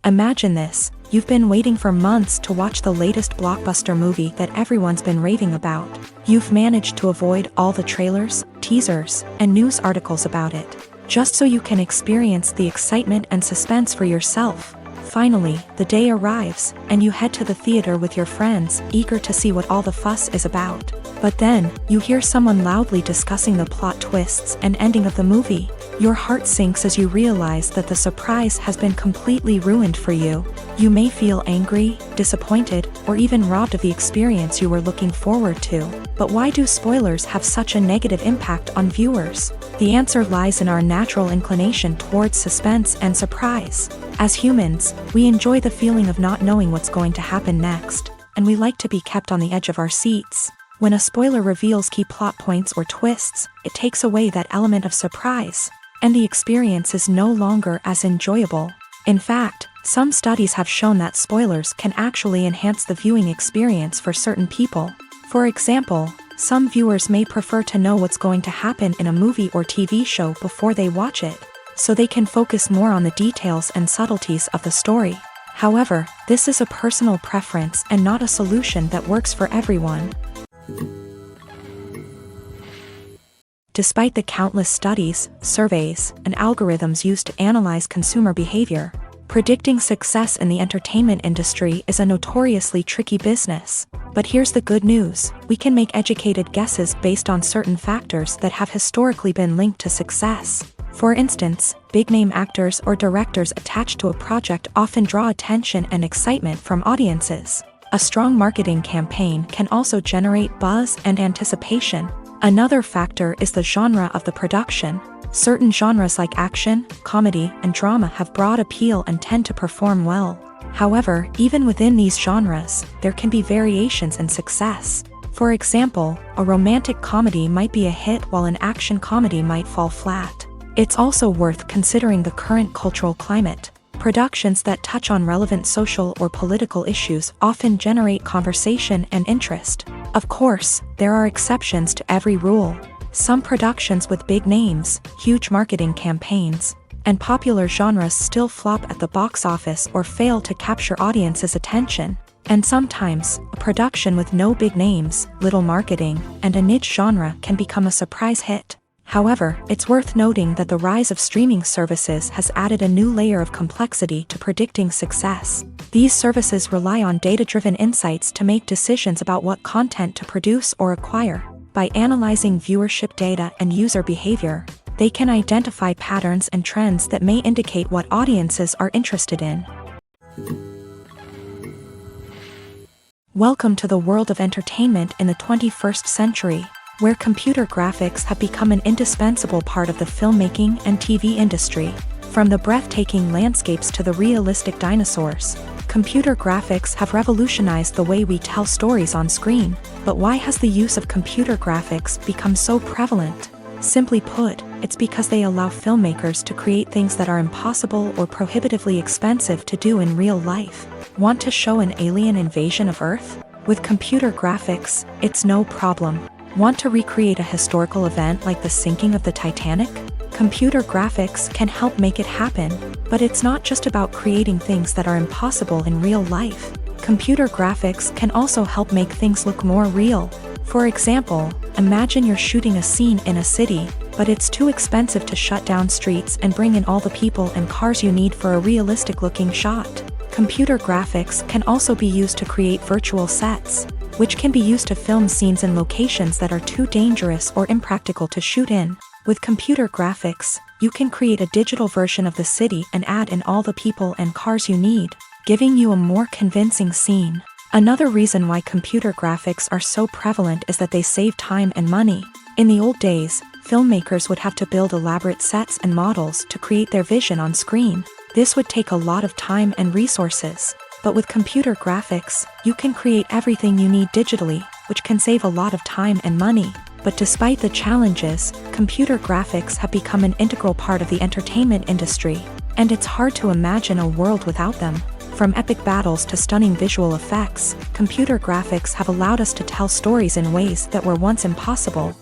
Imagine this: you've been waiting for months to watch the latest blockbuster movie that everyone's been raving about. You've managed to avoid all the trailers, teasers, and news articles about it, just so you can experience the excitement and suspense for yourself. Finally, the day arrives, and you head to the theater with your friends, eager to see what all the fuss is about. But then, you hear someone loudly discussing the plot twists and ending of the movie. Your heart sinks as you realize that the surprise has been completely ruined for you. You may feel angry, disappointed, or even robbed of the experience you were looking forward to. But why do spoilers have such a negative impact on viewers? The answer lies in our natural inclination towards suspense and surprise. As humans, we enjoy the feeling of not knowing what's going to happen next, and we like to be kept on the edge of our seats. When a spoiler reveals key plot points or twists, it takes away that element of surprise, and the experience is no longer as enjoyable. In fact, some studies have shown that spoilers can actually enhance the viewing experience for certain people. For example, some viewers may prefer to know what's going to happen in a movie or TV show before they watch it, so they can focus more on the details and subtleties of the story. However, this is a personal preference and not a solution that works for everyone. Despite the countless studies, surveys, and algorithms used to analyze consumer behavior, predicting success in the entertainment industry is a notoriously tricky business. But here's the good news: we can make educated guesses based on certain factors that have historically been linked to success. For instance, big-name actors or directors attached to a project often draw attention and excitement from audiences. A strong marketing campaign can also generate buzz and anticipation. Another factor is the genre of the production. Certain genres like action, comedy, and drama have broad appeal and tend to perform well. However, even within these genres, there can be variations in success. For example, a romantic comedy might be a hit while an action comedy might fall flat. It's also worth considering the current cultural climate. Productions that touch on relevant social or political issues often generate conversation and interest. Of course, there are exceptions to every rule. Some productions with big names, huge marketing campaigns, and popular genres still flop at the box office or fail to capture audiences' attention. And sometimes, a production with no big names, little marketing, and a niche genre can become a surprise hit. However, it's worth noting that the rise of streaming services has added a new layer of complexity to predicting success. These services rely on data-driven insights to make decisions about what content to produce or acquire. By analyzing viewership data and user behavior, they can identify patterns and trends that may indicate what audiences are interested in. Welcome to the world of entertainment in the 21st century, where computer graphics have become an indispensable part of the filmmaking and TV industry. From the breathtaking landscapes to the realistic dinosaurs, computer graphics have revolutionized the way we tell stories on screen. But why has the use of computer graphics become so prevalent? Simply put, it's because they allow filmmakers to create things that are impossible or prohibitively expensive to do in real life. Want to show an alien invasion of Earth? With computer graphics, it's no problem. Want to recreate a historical event like the sinking of the Titanic? Computer graphics can help make it happen, but it's not just about creating things that are impossible in real life. Computer graphics can also help make things look more real. For example, imagine you're shooting a scene in a city, but it's too expensive to shut down streets and bring in all the people and cars you need for a realistic-looking shot. Computer graphics can also be used to create virtual sets, which can be used to film scenes in locations that are too dangerous or impractical to shoot in. With computer graphics, you can create a digital version of the city and add in all the people and cars you need, giving you a more convincing scene. Another reason why computer graphics are so prevalent is that they save time and money. In the old days, filmmakers would have to build elaborate sets and models to create their vision on screen. This would take a lot of time and resources. But with computer graphics, you can create everything you need digitally, which can save a lot of time and money. But despite the challenges, computer graphics have become an integral part of the entertainment industry, and it's hard to imagine a world without them. From epic battles to stunning visual effects, computer graphics have allowed us to tell stories in ways that were once impossible.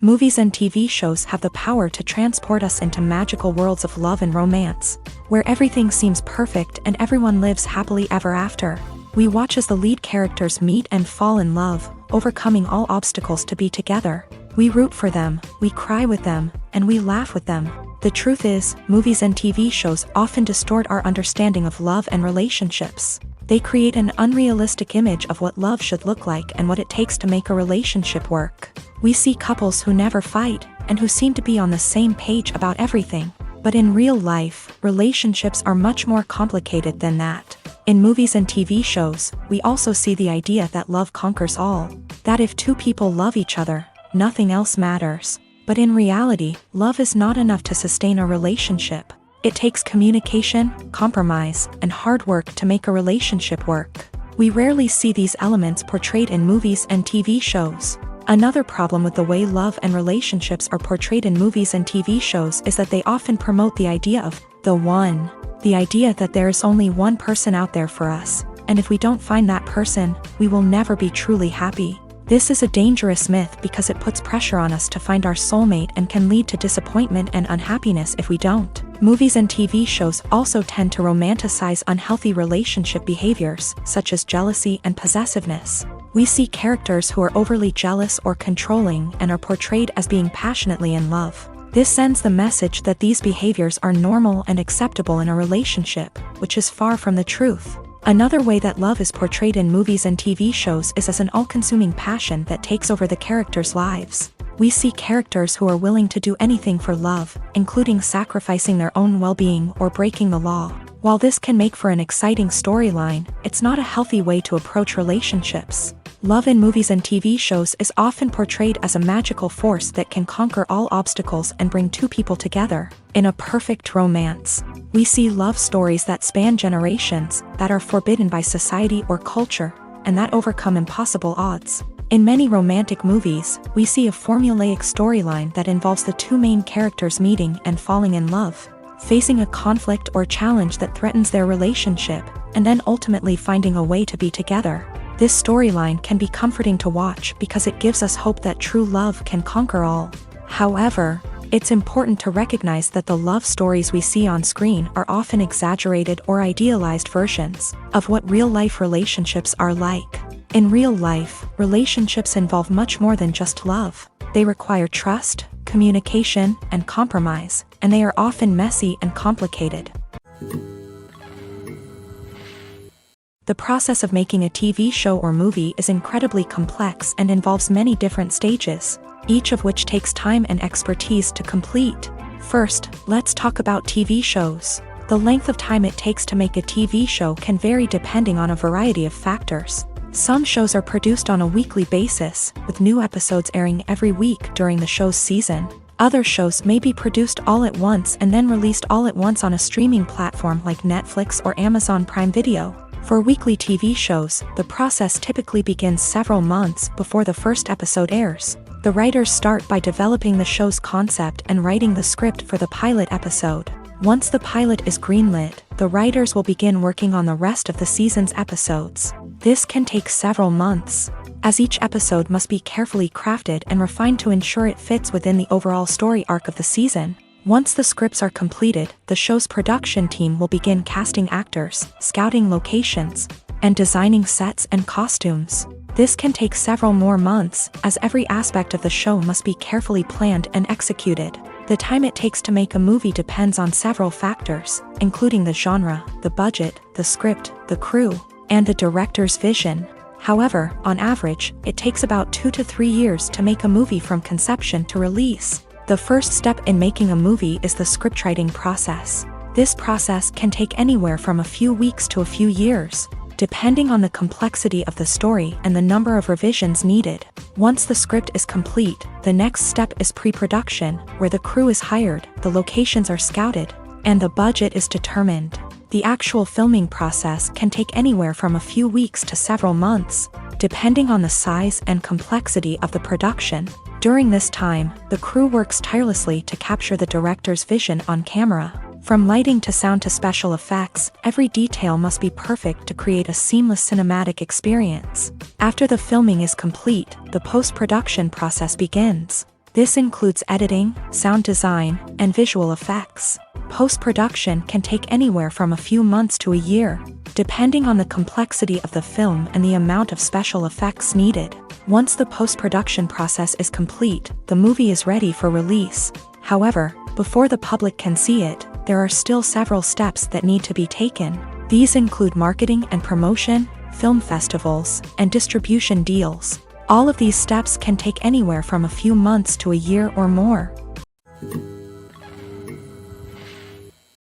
Movies and TV shows have the power to transport us into magical worlds of love and romance, where everything seems perfect and everyone lives happily ever after. We watch as the lead characters meet and fall in love, overcoming all obstacles to be together. We root for them, we cry with them, and we laugh with them. The truth is, movies and TV shows often distort our understanding of love and relationships. They create an unrealistic image of what love should look like and what it takes to make a relationship work. We see couples who never fight, and who seem to be on the same page about everything. But in real life, relationships are much more complicated than that. In movies and TV shows, we also see the idea that love conquers all. That if two people love each other, nothing else matters. But in reality, love is not enough to sustain a relationship. It takes communication, compromise, and hard work to make a relationship work. We rarely see these elements portrayed in movies and TV shows. Another problem with the way love and relationships are portrayed in movies and TV shows is that they often promote the idea of the one. The idea that there is only one person out there for us, and if we don't find that person, we will never be truly happy. This is a dangerous myth because it puts pressure on us to find our soulmate and can lead to disappointment and unhappiness if we don't. Movies and TV shows also tend to romanticize unhealthy relationship behaviors, such as jealousy and possessiveness. We see characters who are overly jealous or controlling and are portrayed as being passionately in love. This sends the message that these behaviors are normal and acceptable in a relationship, which is far from the truth. Another way that love is portrayed in movies and TV shows is as an all-consuming passion that takes over the characters' lives. We see characters who are willing to do anything for love, including sacrificing their own well-being or breaking the law. While this can make for an exciting storyline, it's not a healthy way to approach relationships. Love in movies and TV shows is often portrayed as a magical force that can conquer all obstacles and bring two people together. In a perfect romance, we see love stories that span generations, that are forbidden by society or culture, and that overcome impossible odds. In many romantic movies, we see a formulaic storyline that involves the two main characters meeting and falling in love, facing a conflict or challenge that threatens their relationship, and then ultimately finding a way to be together. This storyline can be comforting to watch because it gives us hope that true love can conquer all. However, it's important to recognize that the love stories we see on screen are often exaggerated or idealized versions of what real-life relationships are like. In real life, relationships involve much more than just love. They require trust, communication, and compromise, and they are often messy and complicated. The process of making a TV show or movie is incredibly complex and involves many different stages, each of which takes time and expertise to complete. First, let's talk about TV shows. The length of time it takes to make a TV show can vary depending on a variety of factors. Some shows are produced on a weekly basis, with new episodes airing every week during the show's season. Other shows may be produced all at once and then released all at once on a streaming platform like Netflix or Amazon Prime Video. For weekly TV shows, the process typically begins several months before the first episode airs. The writers start by developing the show's concept and writing the script for the pilot episode. Once the pilot is greenlit, the writers will begin working on the rest of the season's episodes. This can take several months, as each episode must be carefully crafted and refined to ensure it fits within the overall story arc of the season. Once the scripts are completed, the show's production team will begin casting actors, scouting locations, and designing sets and costumes. This can take several more months, as every aspect of the show must be carefully planned and executed. The time it takes to make a movie depends on several factors, including the genre, the budget, the script, the crew, and the director's vision. However, on average, it takes about 2 to 3 years to make a movie from conception to release. The first step in making a movie is the scriptwriting process. This process can take anywhere from a few weeks to a few years, depending on the complexity of the story and the number of revisions needed. Once the script is complete, the next step is pre-production, where the crew is hired, the locations are scouted, and the budget is determined. The actual filming process can take anywhere from a few weeks to several months, depending on the size and complexity of the production. During this time, the crew works tirelessly to capture the director's vision on camera. From lighting to sound to special effects, every detail must be perfect to create a seamless cinematic experience. After the filming is complete, the post-production process begins. This includes editing, sound design, and visual effects. Post-production can take anywhere from a few months to a year, depending on the complexity of the film and the amount of special effects needed. Once the post-production process is complete, the movie is ready for release. However, before the public can see it, there are still several steps that need to be taken. These include marketing and promotion, film festivals, and distribution deals. All of these steps can take anywhere from a few months to a year or more.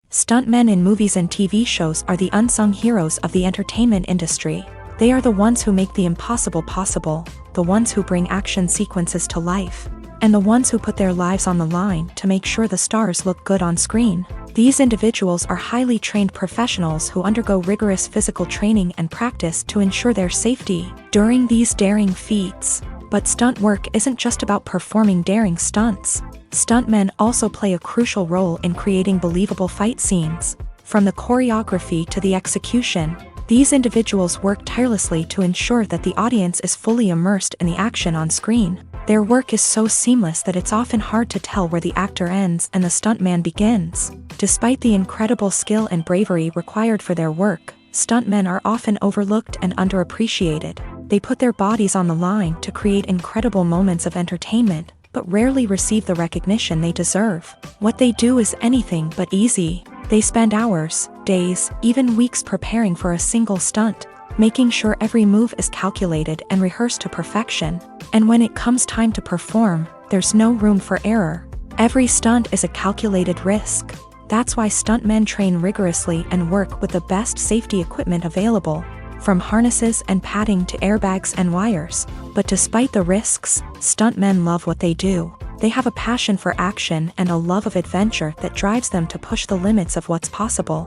Stuntmen in movies and TV shows are the unsung heroes of the entertainment industry. They are the ones who make the impossible possible, the ones who bring action sequences to life, and the ones who put their lives on the line to make sure the stars look good on screen. These individuals are highly trained professionals who undergo rigorous physical training and practice to ensure their safety during these daring feats. But stunt work isn't just about performing daring stunts. Stuntmen also play a crucial role in creating believable fight scenes. From the choreography to the execution, these individuals work tirelessly to ensure that the audience is fully immersed in the action on screen. Their work is so seamless that it's often hard to tell where the actor ends and the stuntman begins. Despite the incredible skill and bravery required for their work, stuntmen are often overlooked and underappreciated. They put their bodies on the line to create incredible moments of entertainment, but rarely receive the recognition they deserve. What they do is anything but easy. They spend hours, days, even weeks preparing for a single stunt, making sure every move is calculated and rehearsed to perfection. And when it comes time to perform, there's no room for error. Every stunt is a calculated risk. That's why stuntmen train rigorously and work with the best safety equipment available, from harnesses and padding to airbags and wires. But despite the risks, stuntmen love what they do. They have a passion for action and a love of adventure that drives them to push the limits of what's possible.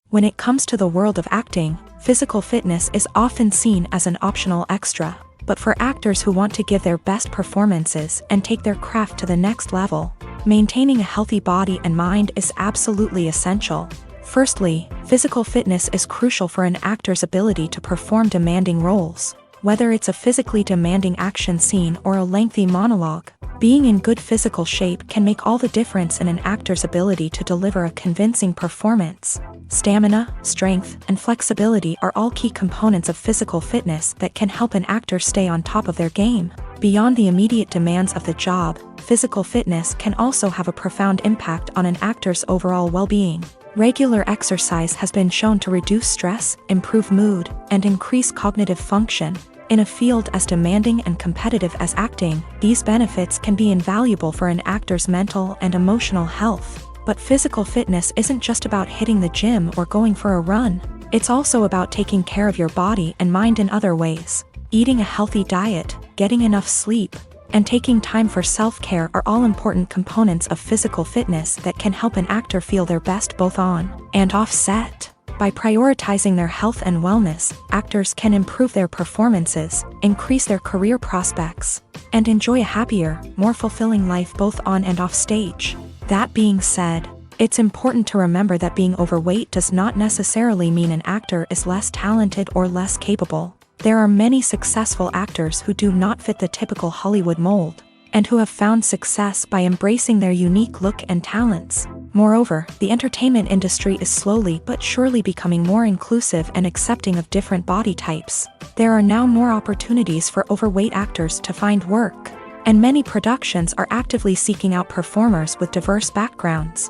When it comes to the world of acting, physical fitness is often seen as an optional extra. But for actors who want to give their best performances and take their craft to the next level, maintaining a healthy body and mind is absolutely essential. Firstly, physical fitness is crucial for an actor's ability to perform demanding roles. Whether it's a physically demanding action scene or a lengthy monologue, being in good physical shape can make all the difference in an actor's ability to deliver a convincing performance. Stamina, strength, and flexibility are all key components of physical fitness that can help an actor stay on top of their game. Beyond the immediate demands of the job, physical fitness can also have a profound impact on an actor's overall well-being. Regular exercise has been shown to reduce stress, improve mood, and increase cognitive function. In a field as demanding and competitive as acting, these benefits can be invaluable for an actor's mental and emotional health. But physical fitness isn't just about hitting the gym or going for a run. It's also about taking care of your body and mind in other ways. Eating a healthy diet, getting enough sleep, and taking time for self-care are all important components of physical fitness that can help an actor feel their best both on and off set. By prioritizing their health and wellness, actors can improve their performances, increase their career prospects, and enjoy a happier, more fulfilling life both on and off stage. That being said, it's important to remember that being overweight does not necessarily mean an actor is less talented or less capable. There are many successful actors who do not fit the typical Hollywood mold, and who have found success by embracing their unique look and talents. Moreover, the entertainment industry is slowly but surely becoming more inclusive and accepting of different body types. There are now more opportunities for overweight actors to find work, and many productions are actively seeking out performers with diverse backgrounds.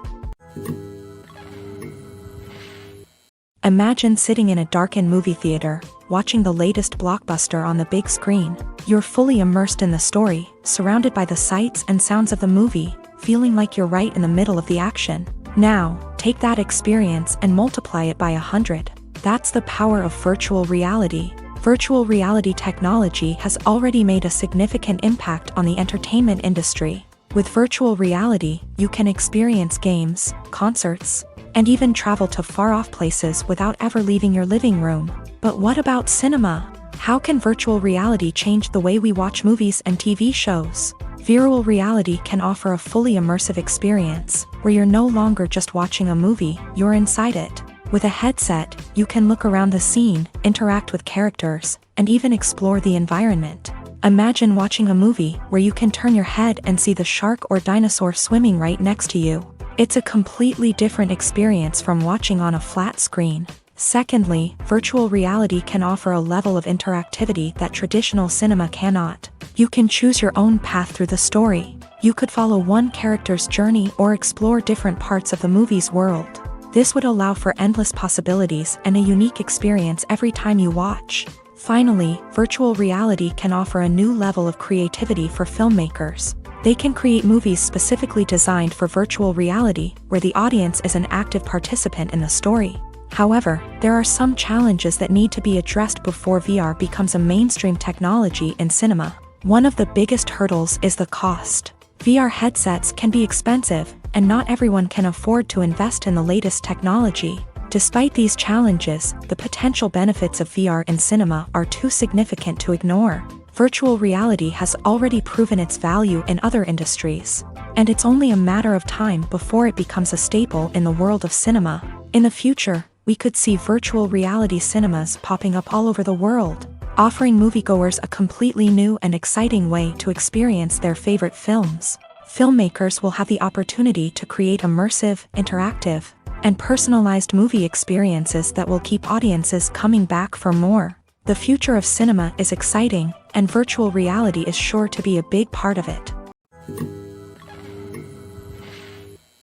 Imagine sitting in a darkened movie theater, watching the latest blockbuster on the big screen. You're fully immersed in the story, surrounded by the sights and sounds of the movie, feeling like you're right in the middle of the action. Now, take that experience and multiply it by 100. That's the power of virtual reality. Virtual reality technology has already made a significant impact on the entertainment industry. With virtual reality, you can experience games, concerts, and even travel to far-off places without ever leaving your living room. But what about cinema? How can virtual reality change the way we watch movies and TV shows? Virtual reality can offer a fully immersive experience, where you're no longer just watching a movie, you're inside it. With a headset, you can look around the scene, interact with characters, and even explore the environment. Imagine watching a movie where you can turn your head and see the shark or dinosaur swimming right next to you. It's a completely different experience from watching on a flat screen. Secondly, virtual reality can offer a level of interactivity that traditional cinema cannot. You can choose your own path through the story. You could follow one character's journey or explore different parts of the movie's world. This would allow for endless possibilities and a unique experience every time you watch. Finally, virtual reality can offer a new level of creativity for filmmakers. They can create movies specifically designed for virtual reality, where the audience is an active participant in the story. However, there are some challenges that need to be addressed before VR becomes a mainstream technology in cinema. One of the biggest hurdles is the cost. VR headsets can be expensive, and not everyone can afford to invest in the latest technology. Despite these challenges, the potential benefits of VR in cinema are too significant to ignore. Virtual reality has already proven its value in other industries, and it's only a matter of time before it becomes a staple in the world of cinema. In the future, we could see virtual reality cinemas popping up all over the world, offering moviegoers a completely new and exciting way to experience their favorite films. Filmmakers will have the opportunity to create immersive, interactive, and personalized movie experiences that will keep audiences coming back for more. The future of cinema is exciting, and virtual reality is sure to be a big part of it.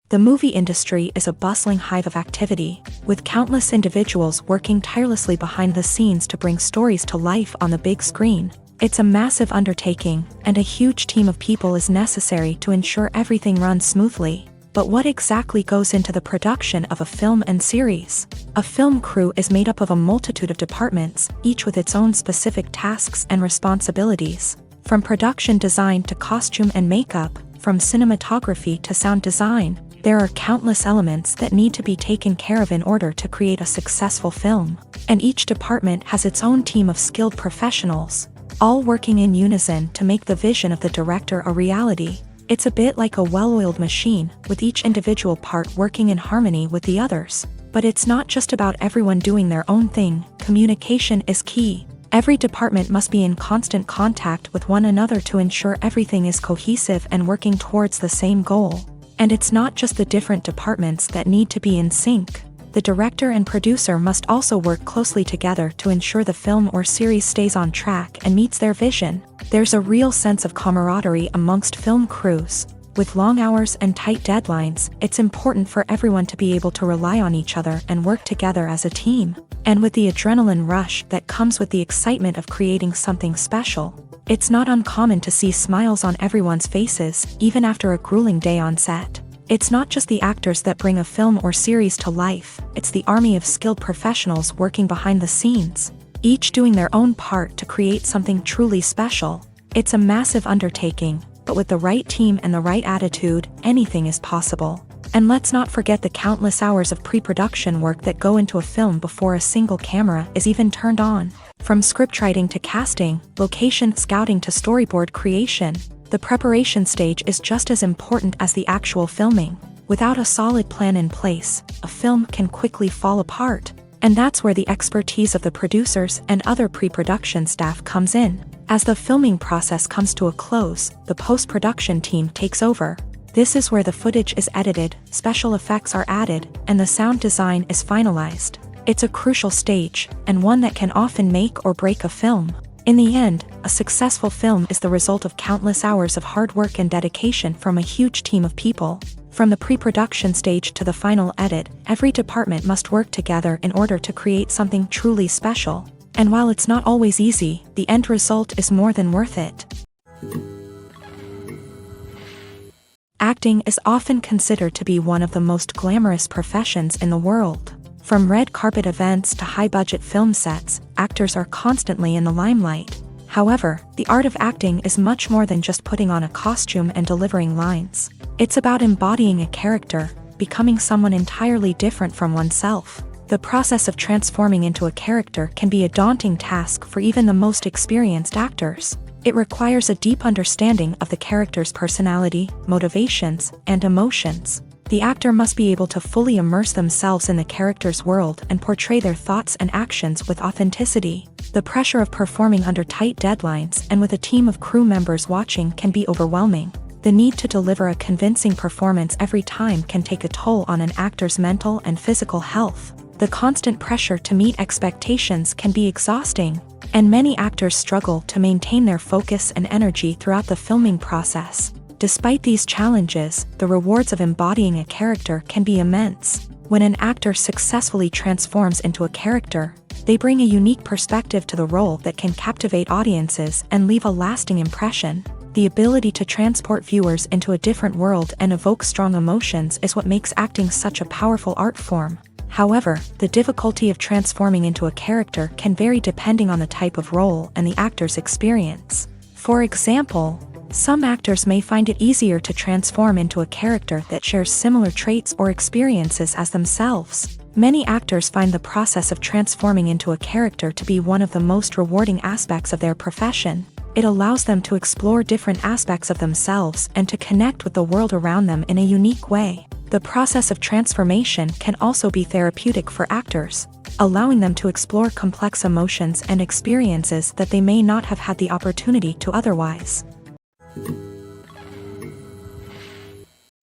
The movie industry is a bustling hive of activity, with countless individuals working tirelessly behind the scenes to bring stories to life on the big screen. It's a massive undertaking, and a huge team of people is necessary to ensure everything runs smoothly. But what exactly goes into the production of a film and series? A film crew is made up of a multitude of departments, each with its own specific tasks and responsibilities. From production design to costume and makeup, from cinematography to sound design, there are countless elements that need to be taken care of in order to create a successful film. And each department has its own team of skilled professionals, all working in unison to make the vision of the director a reality. It's a bit like a well-oiled machine, with each individual part working in harmony with the others. But it's not just about everyone doing their own thing. Communication is key. Every department must be in constant contact with one another to ensure everything is cohesive and working towards the same goal. And it's not just the different departments that need to be in sync. the director and producer must also work closely together to ensure the film or series stays on track and meets their vision. There's a real sense of camaraderie amongst film crews. With long hours and tight deadlines, it's important for everyone to be able to rely on each other and work together as a team. And with the adrenaline rush that comes with the excitement of creating something special, it's not uncommon to see smiles on everyone's faces, even after a grueling day on set. It's not just the actors that bring a film or series to life, it's the army of skilled professionals working behind the scenes, each doing their own part to create something truly special. It's a massive undertaking, but with the right team and the right attitude, anything is possible. And let's not forget the countless hours of pre-production work that go into a film before a single camera is even turned on. From scriptwriting to casting, location scouting to storyboard creation, the preparation stage is just as important as the actual filming. Without a solid plan in place, a film can quickly fall apart. And that's where the expertise of the producers and other pre-production staff comes in. As the filming process comes to a close, the post-production team takes over. This is where the footage is edited, special effects are added, and the sound design is finalized. It's a crucial stage, and one that can often make or break a film. In the end, a successful film is the result of countless hours of hard work and dedication from a huge team of people. From the pre-production stage to the final edit, every department must work together in order to create something truly special. And while it's not always easy, the end result is more than worth it. Acting is often considered to be one of the most glamorous professions in the world. From red carpet events to high-budget film sets, actors are constantly in the limelight. However, the art of acting is much more than just putting on a costume and delivering lines. It's about embodying a character, becoming someone entirely different from oneself. The process of transforming into a character can be a daunting task for even the most experienced actors. It requires a deep understanding of the character's personality, motivations, and emotions. The actor must be able to fully immerse themselves in the character's world and portray their thoughts and actions with authenticity. The pressure of performing under tight deadlines and with a team of crew members watching can be overwhelming. The need to deliver a convincing performance every time can take a toll on an actor's mental and physical health. The constant pressure to meet expectations can be exhausting, and many actors struggle to maintain their focus and energy throughout the filming process. Despite these challenges, the rewards of embodying a character can be immense. When an actor successfully transforms into a character, they bring a unique perspective to the role that can captivate audiences and leave a lasting impression. The ability to transport viewers into a different world and evoke strong emotions is what makes acting such a powerful art form. However, the difficulty of transforming into a character can vary depending on the type of role and the actor's experience. For example, some actors may find it easier to transform into a character that shares similar traits or experiences as themselves. Many actors find the process of transforming into a character to be one of the most rewarding aspects of their profession. It allows them to explore different aspects of themselves and to connect with the world around them in a unique way. The process of transformation can also be therapeutic for actors, allowing them to explore complex emotions and experiences that they may not have had the opportunity to otherwise.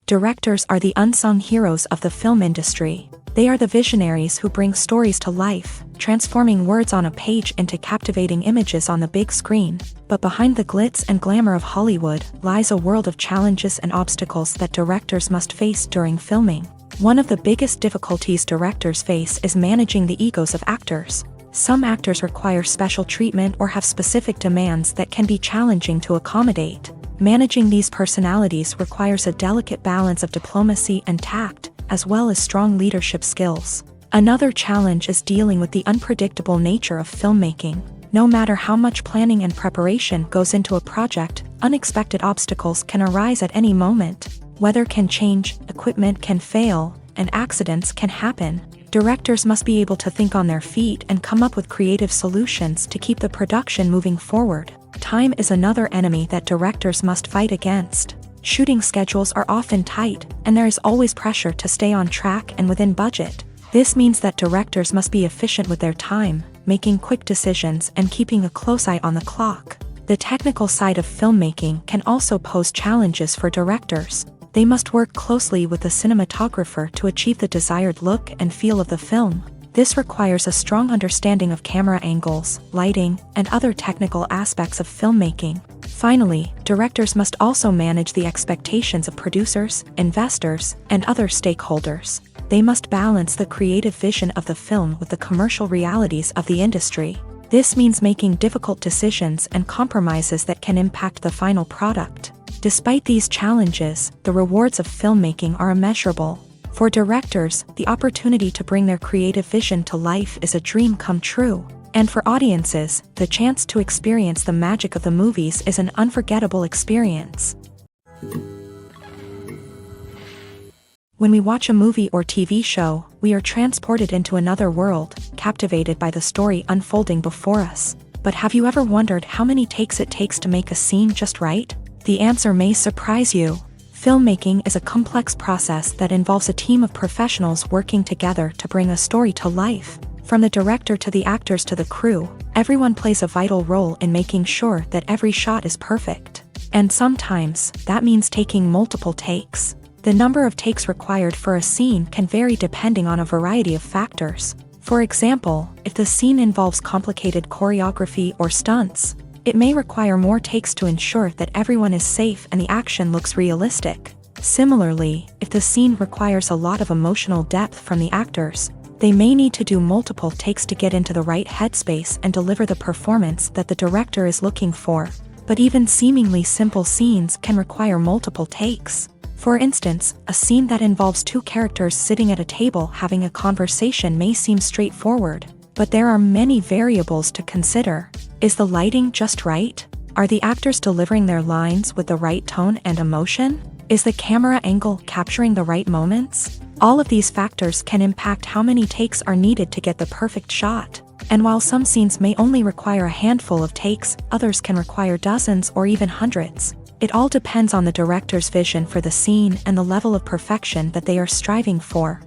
Directors are the unsung heroes of the film industry. They are the visionaries who bring stories to life, transforming words on a page into captivating images on the big screen. But behind the glitz and glamour of Hollywood lies a world of challenges and obstacles that directors must face during filming. One of the biggest difficulties directors face is managing the egos of actors. Some actors require special treatment or have specific demands that can be challenging to accommodate. Managing these personalities requires a delicate balance of diplomacy and tact, as well as strong leadership skills. Another challenge is dealing with the unpredictable nature of filmmaking. No matter how much planning and preparation goes into a project, unexpected obstacles can arise at any moment. Weather can change, equipment can fail, and accidents can happen. Directors must be able to think on their feet and come up with creative solutions to keep the production moving forward. Time is another enemy that directors must fight against. Shooting schedules are often tight, and there is always pressure to stay on track and within budget. This means that directors must be efficient with their time, making quick decisions and keeping a close eye on the clock. The technical side of filmmaking can also pose challenges for directors. They must work closely with the cinematographer to achieve the desired look and feel of the film. This requires a strong understanding of camera angles, lighting, and other technical aspects of filmmaking. Finally, directors must also manage the expectations of producers, investors, and other stakeholders. They must balance the creative vision of the film with the commercial realities of the industry. This means making difficult decisions and compromises that can impact the final product. Despite these challenges, the rewards of filmmaking are immeasurable. For directors, the opportunity to bring their creative vision to life is a dream come true. And for audiences, the chance to experience the magic of the movies is an unforgettable experience. When we watch a movie or TV show, we are transported into another world, captivated by the story unfolding before us. But have you ever wondered how many takes it takes to make a scene just right? The answer may surprise you. Filmmaking is a complex process that involves a team of professionals working together to bring a story to life. From the director to the actors to the crew, everyone plays a vital role in making sure that every shot is perfect. And sometimes, that means taking multiple takes. The number of takes required for a scene can vary depending on a variety of factors. For example, if the scene involves complicated choreography or stunts, it may require more takes to ensure that everyone is safe and the action looks realistic. Similarly, if the scene requires a lot of emotional depth from the actors, they may need to do multiple takes to get into the right headspace and deliver the performance that the director is looking for. But even seemingly simple scenes can require multiple takes. For instance, a scene that involves two characters sitting at a table having a conversation may seem straightforward, but there are many variables to consider. Is the lighting just right? Are the actors delivering their lines with the right tone and emotion? Is the camera angle capturing the right moments? All of these factors can impact how many takes are needed to get the perfect shot. And while some scenes may only require a handful of takes, others can require dozens or even hundreds. It all depends on the director's vision for the scene and the level of perfection that they are striving for.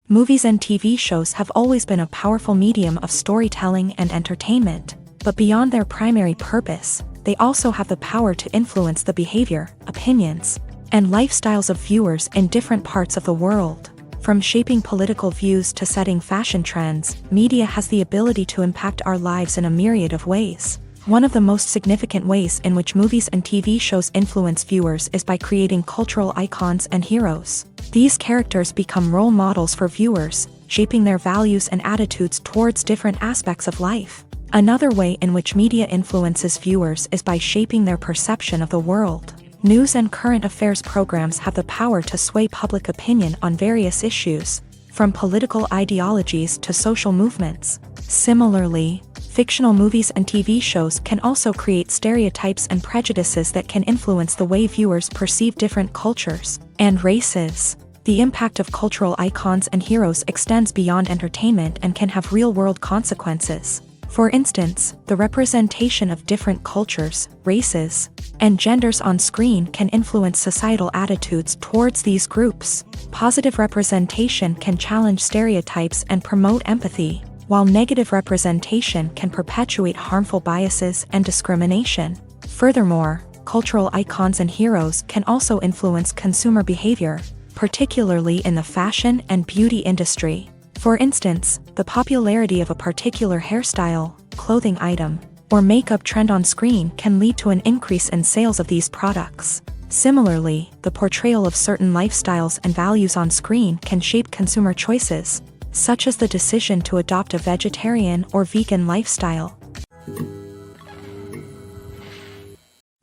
Movies and TV shows have always been a powerful medium of storytelling and entertainment, but beyond their primary purpose, they also have the power to influence the behavior, opinions, and lifestyles of viewers in different parts of the world. From shaping political views to setting fashion trends, media has the ability to impact our lives in a myriad of ways. One of the most significant ways in which movies and TV shows influence viewers is by creating cultural icons and heroes. These characters become role models for viewers, shaping their values and attitudes towards different aspects of life. Another way in which media influences viewers is by shaping their perception of the world. News and current affairs programs have the power to sway public opinion on various issues, from political ideologies to social movements. Similarly, fictional movies and TV shows can also create stereotypes and prejudices that can influence the way viewers perceive different cultures and races. The impact of cultural icons and heroes extends beyond entertainment and can have real-world consequences. For instance, the representation of different cultures, races, and genders on screen can influence societal attitudes towards these groups. Positive representation can challenge stereotypes and promote empathy, while negative representation can perpetuate harmful biases and discrimination. Furthermore, cultural icons and heroes can also influence consumer behavior, particularly in the fashion and beauty industry. For instance, the popularity of a particular hairstyle, clothing item, or makeup trend on screen can lead to an increase in sales of these products. Similarly, the portrayal of certain lifestyles and values on screen can shape consumer choices, such as the decision to adopt a vegetarian or vegan lifestyle.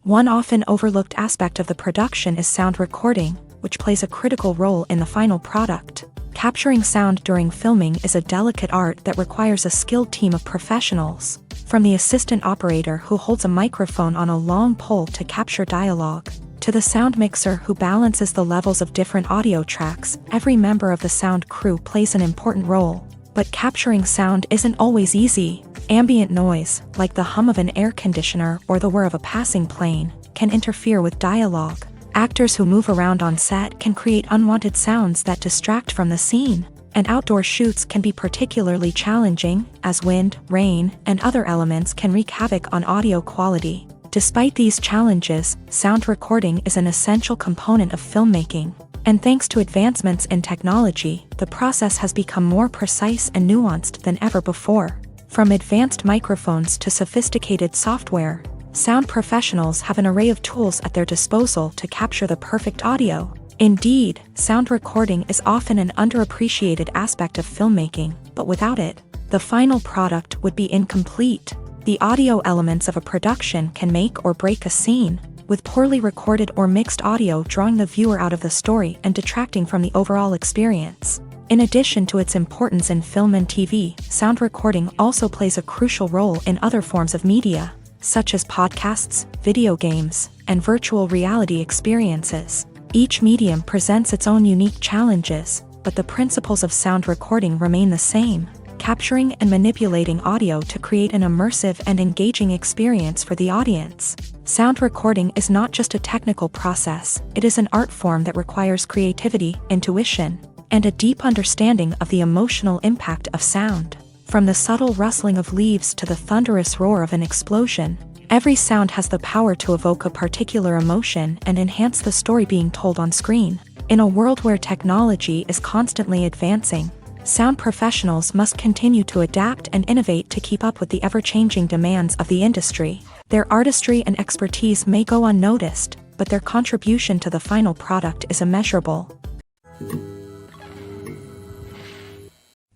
One often overlooked aspect of the production is sound recording, which plays a critical role in the final product. Capturing sound during filming is a delicate art that requires a skilled team of professionals. From the assistant operator who holds a microphone on a long pole to capture dialogue, to the sound mixer who balances the levels of different audio tracks, every member of the sound crew plays an important role. But capturing sound isn't always easy. Ambient noise, like the hum of an air conditioner or the whir of a passing plane, can interfere with dialogue. Actors who move around on set can create unwanted sounds that distract from the scene, and outdoor shoots can be particularly challenging, as wind, rain, and other elements can wreak havoc on audio quality. Despite these challenges, sound recording is an essential component of filmmaking. And thanks to advancements in technology, the process has become more precise and nuanced than ever before. From advanced microphones to sophisticated software, sound professionals have an array of tools at their disposal to capture the perfect audio. Indeed, sound recording is often an underappreciated aspect of filmmaking, but without it, the final product would be incomplete. The audio elements of a production can make or break a scene, with poorly recorded or mixed audio drawing the viewer out of the story and detracting from the overall experience. In addition to its importance in film and TV, sound recording also plays a crucial role in other forms of media, such as podcasts, video games, and virtual reality experiences. Each medium presents its own unique challenges, but the principles of sound recording remain the same, capturing and manipulating audio to create an immersive and engaging experience for the audience. Sound recording is not just a technical process, it is an art form that requires creativity, intuition, and a deep understanding of the emotional impact of sound. From the subtle rustling of leaves to the thunderous roar of an explosion, every sound has the power to evoke a particular emotion and enhance the story being told on screen. In a world where technology is constantly advancing, sound professionals must continue to adapt and innovate to keep up with the ever-changing demands of the industry. Their artistry and expertise may go unnoticed, but their contribution to the final product is immeasurable.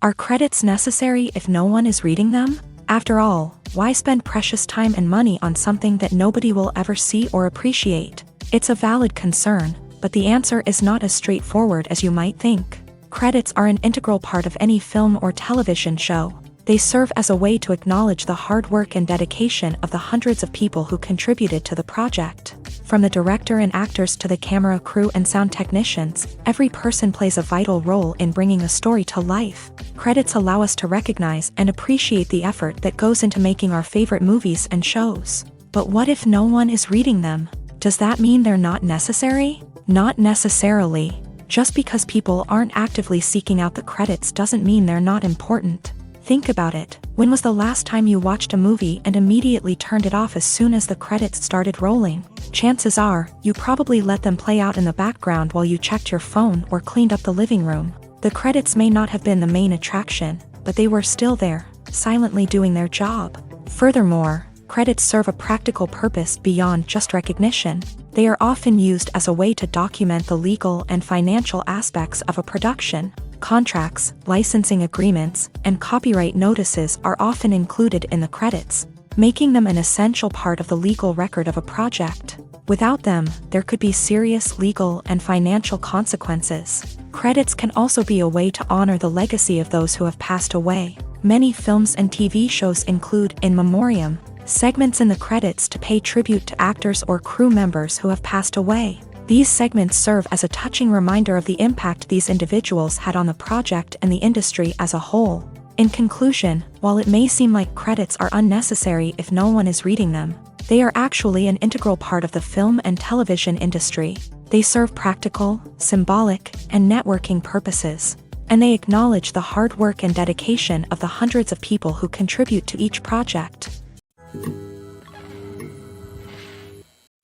Are credits necessary if no one is reading them? After all, why spend precious time and money on something that nobody will ever see or appreciate? It's a valid concern, but the answer is not as straightforward as you might think. Credits are an integral part of any film or television show. They serve as a way to acknowledge the hard work and dedication of the hundreds of people who contributed to the project. From the director and actors to the camera crew and sound technicians, every person plays a vital role in bringing a story to life. Credits allow us to recognize and appreciate the effort that goes into making our favorite movies and shows. But what if no one is reading them? Does that mean they're not necessary? Not necessarily. Just because people aren't actively seeking out the credits doesn't mean they're not important. Think about it. When was the last time you watched a movie and immediately turned it off as soon as the credits started rolling? Chances are, you probably let them play out in the background while you checked your phone or cleaned up the living room. The credits may not have been the main attraction, but they were still there, silently doing their job. Furthermore, credits serve a practical purpose beyond just recognition. They are often used as a way to document the legal and financial aspects of a production. Contracts, licensing agreements, and copyright notices are often included in the credits, making them an essential part of the legal record of a project. Without them, there could be serious legal and financial consequences. Credits can also be a way to honor the legacy of those who have passed away. Many films and TV shows include in memoriam segments in the credits to pay tribute to actors or crew members who have passed away. These segments serve as a touching reminder of the impact these individuals had on the project and the industry as a whole. In conclusion, while it may seem like credits are unnecessary if no one is reading them, they are actually an integral part of the film and television industry. They serve practical, symbolic, and networking purposes, and they acknowledge the hard work and dedication of the hundreds of people who contribute to each project.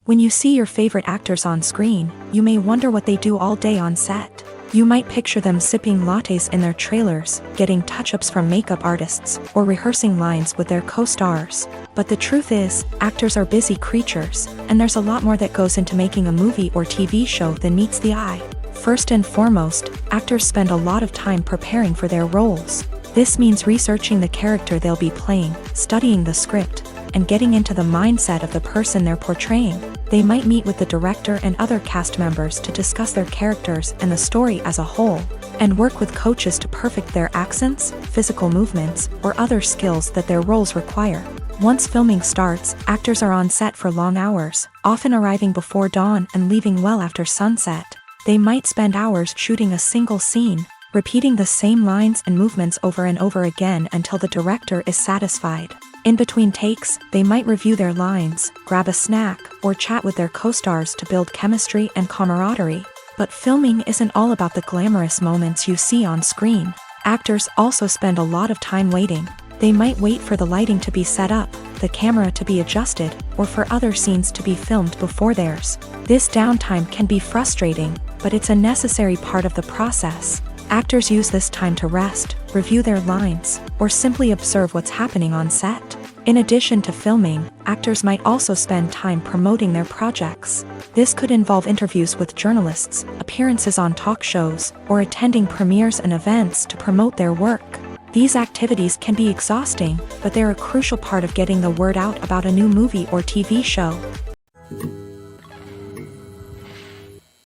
When you see your favorite actors on screen, you may wonder what they do all day on set. You might picture them sipping lattes in their trailers, getting touch-ups from makeup artists, or rehearsing lines with their co-stars. But the truth is, actors are busy creatures, and there's a lot more that goes into making a movie or TV show than meets the eye. First and foremost, actors spend a lot of time preparing for their roles. This means researching the character they'll be playing, studying the script, and getting into the mindset of the person they're portraying. They might meet with the director and other cast members to discuss their characters and the story as a whole, and work with coaches to perfect their accents, physical movements, or other skills that their roles require. Once filming starts, actors are on set for long hours, often arriving before dawn and leaving well after sunset. They might spend hours shooting a single scene, repeating the same lines and movements over and over again until the director is satisfied. In between takes, they might review their lines, grab a snack, or chat with their co-stars to build chemistry and camaraderie. But filming isn't all about the glamorous moments you see on screen. Actors also spend a lot of time waiting. They might wait for the lighting to be set up, the camera to be adjusted, or for other scenes to be filmed before theirs. This downtime can be frustrating, but it's a necessary part of the process. Actors use this time to rest, review their lines, or simply observe what's happening on set. In addition to filming, actors might also spend time promoting their projects. This could involve interviews with journalists, appearances on talk shows, or attending premieres and events to promote their work. These activities can be exhausting, but they're a crucial part of getting the word out about a new movie or TV show.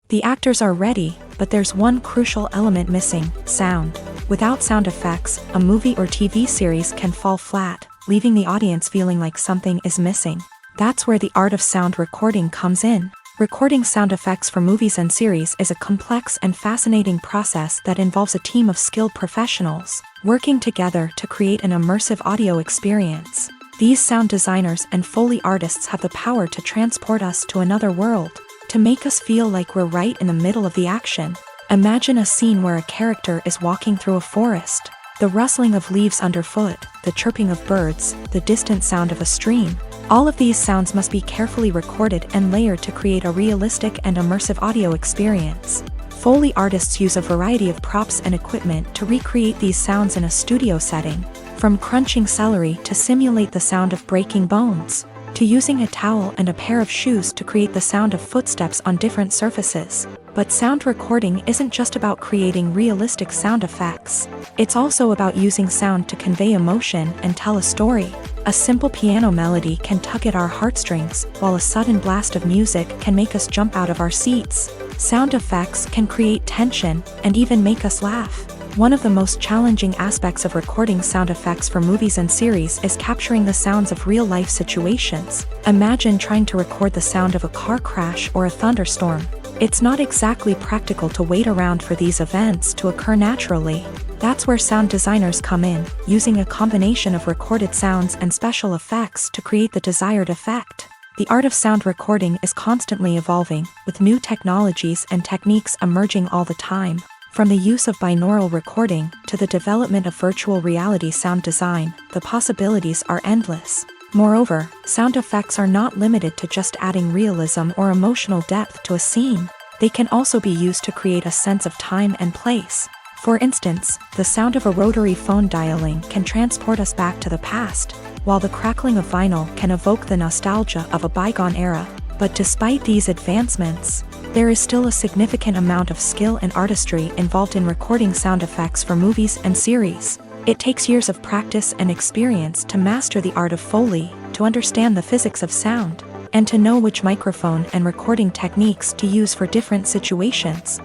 The actors are ready, but there's one crucial element missing: sound. Without sound effects, a movie or TV series can fall flat, leaving the audience feeling like something is missing. That's where the art of sound recording comes in. Recording sound effects for movies and series is a complex and fascinating process that involves a team of skilled professionals working together to create an immersive audio experience. These sound designers and Foley artists have the power to transport us to another world, to make us feel like we're right in the middle of the action. Imagine a scene where a character is walking through a forest. The rustling of leaves underfoot, the chirping of birds, the distant sound of a stream. All of these sounds must be carefully recorded and layered to create a realistic and immersive audio experience. Foley artists use a variety of props and equipment to recreate these sounds in a studio setting, from crunching celery to simulate the sound of breaking bones, to using a towel and a pair of shoes to create the sound of footsteps on different surfaces. But sound recording isn't just about creating realistic sound effects. It's also about using sound to convey emotion and tell a story. A simple piano melody can tug at our heartstrings, while a sudden blast of music can make us jump out of our seats. Sound effects can create tension and even make us laugh. One of the most challenging aspects of recording sound effects for movies and series is capturing the sounds of real-life situations. Imagine trying to record the sound of a car crash or a thunderstorm. It's not exactly practical to wait around for these events to occur naturally. That's where sound designers come in, using a combination of recorded sounds and special effects to create the desired effect. The art of sound recording is constantly evolving, with new technologies and techniques emerging all the time. From the use of binaural recording to the development of virtual reality sound design, the possibilities are endless. Moreover, sound effects are not limited to just adding realism or emotional depth to a scene. They can also be used to create a sense of time and place. For instance, the sound of a rotary phone dialing can transport us back to the past, while the crackling of vinyl can evoke the nostalgia of a bygone era. But despite these advancements, there is still a significant amount of skill and artistry involved in recording sound effects for movies and series. It takes years of practice and experience to master the art of Foley, to understand the physics of sound, and to know which microphone and recording techniques to use for different situations.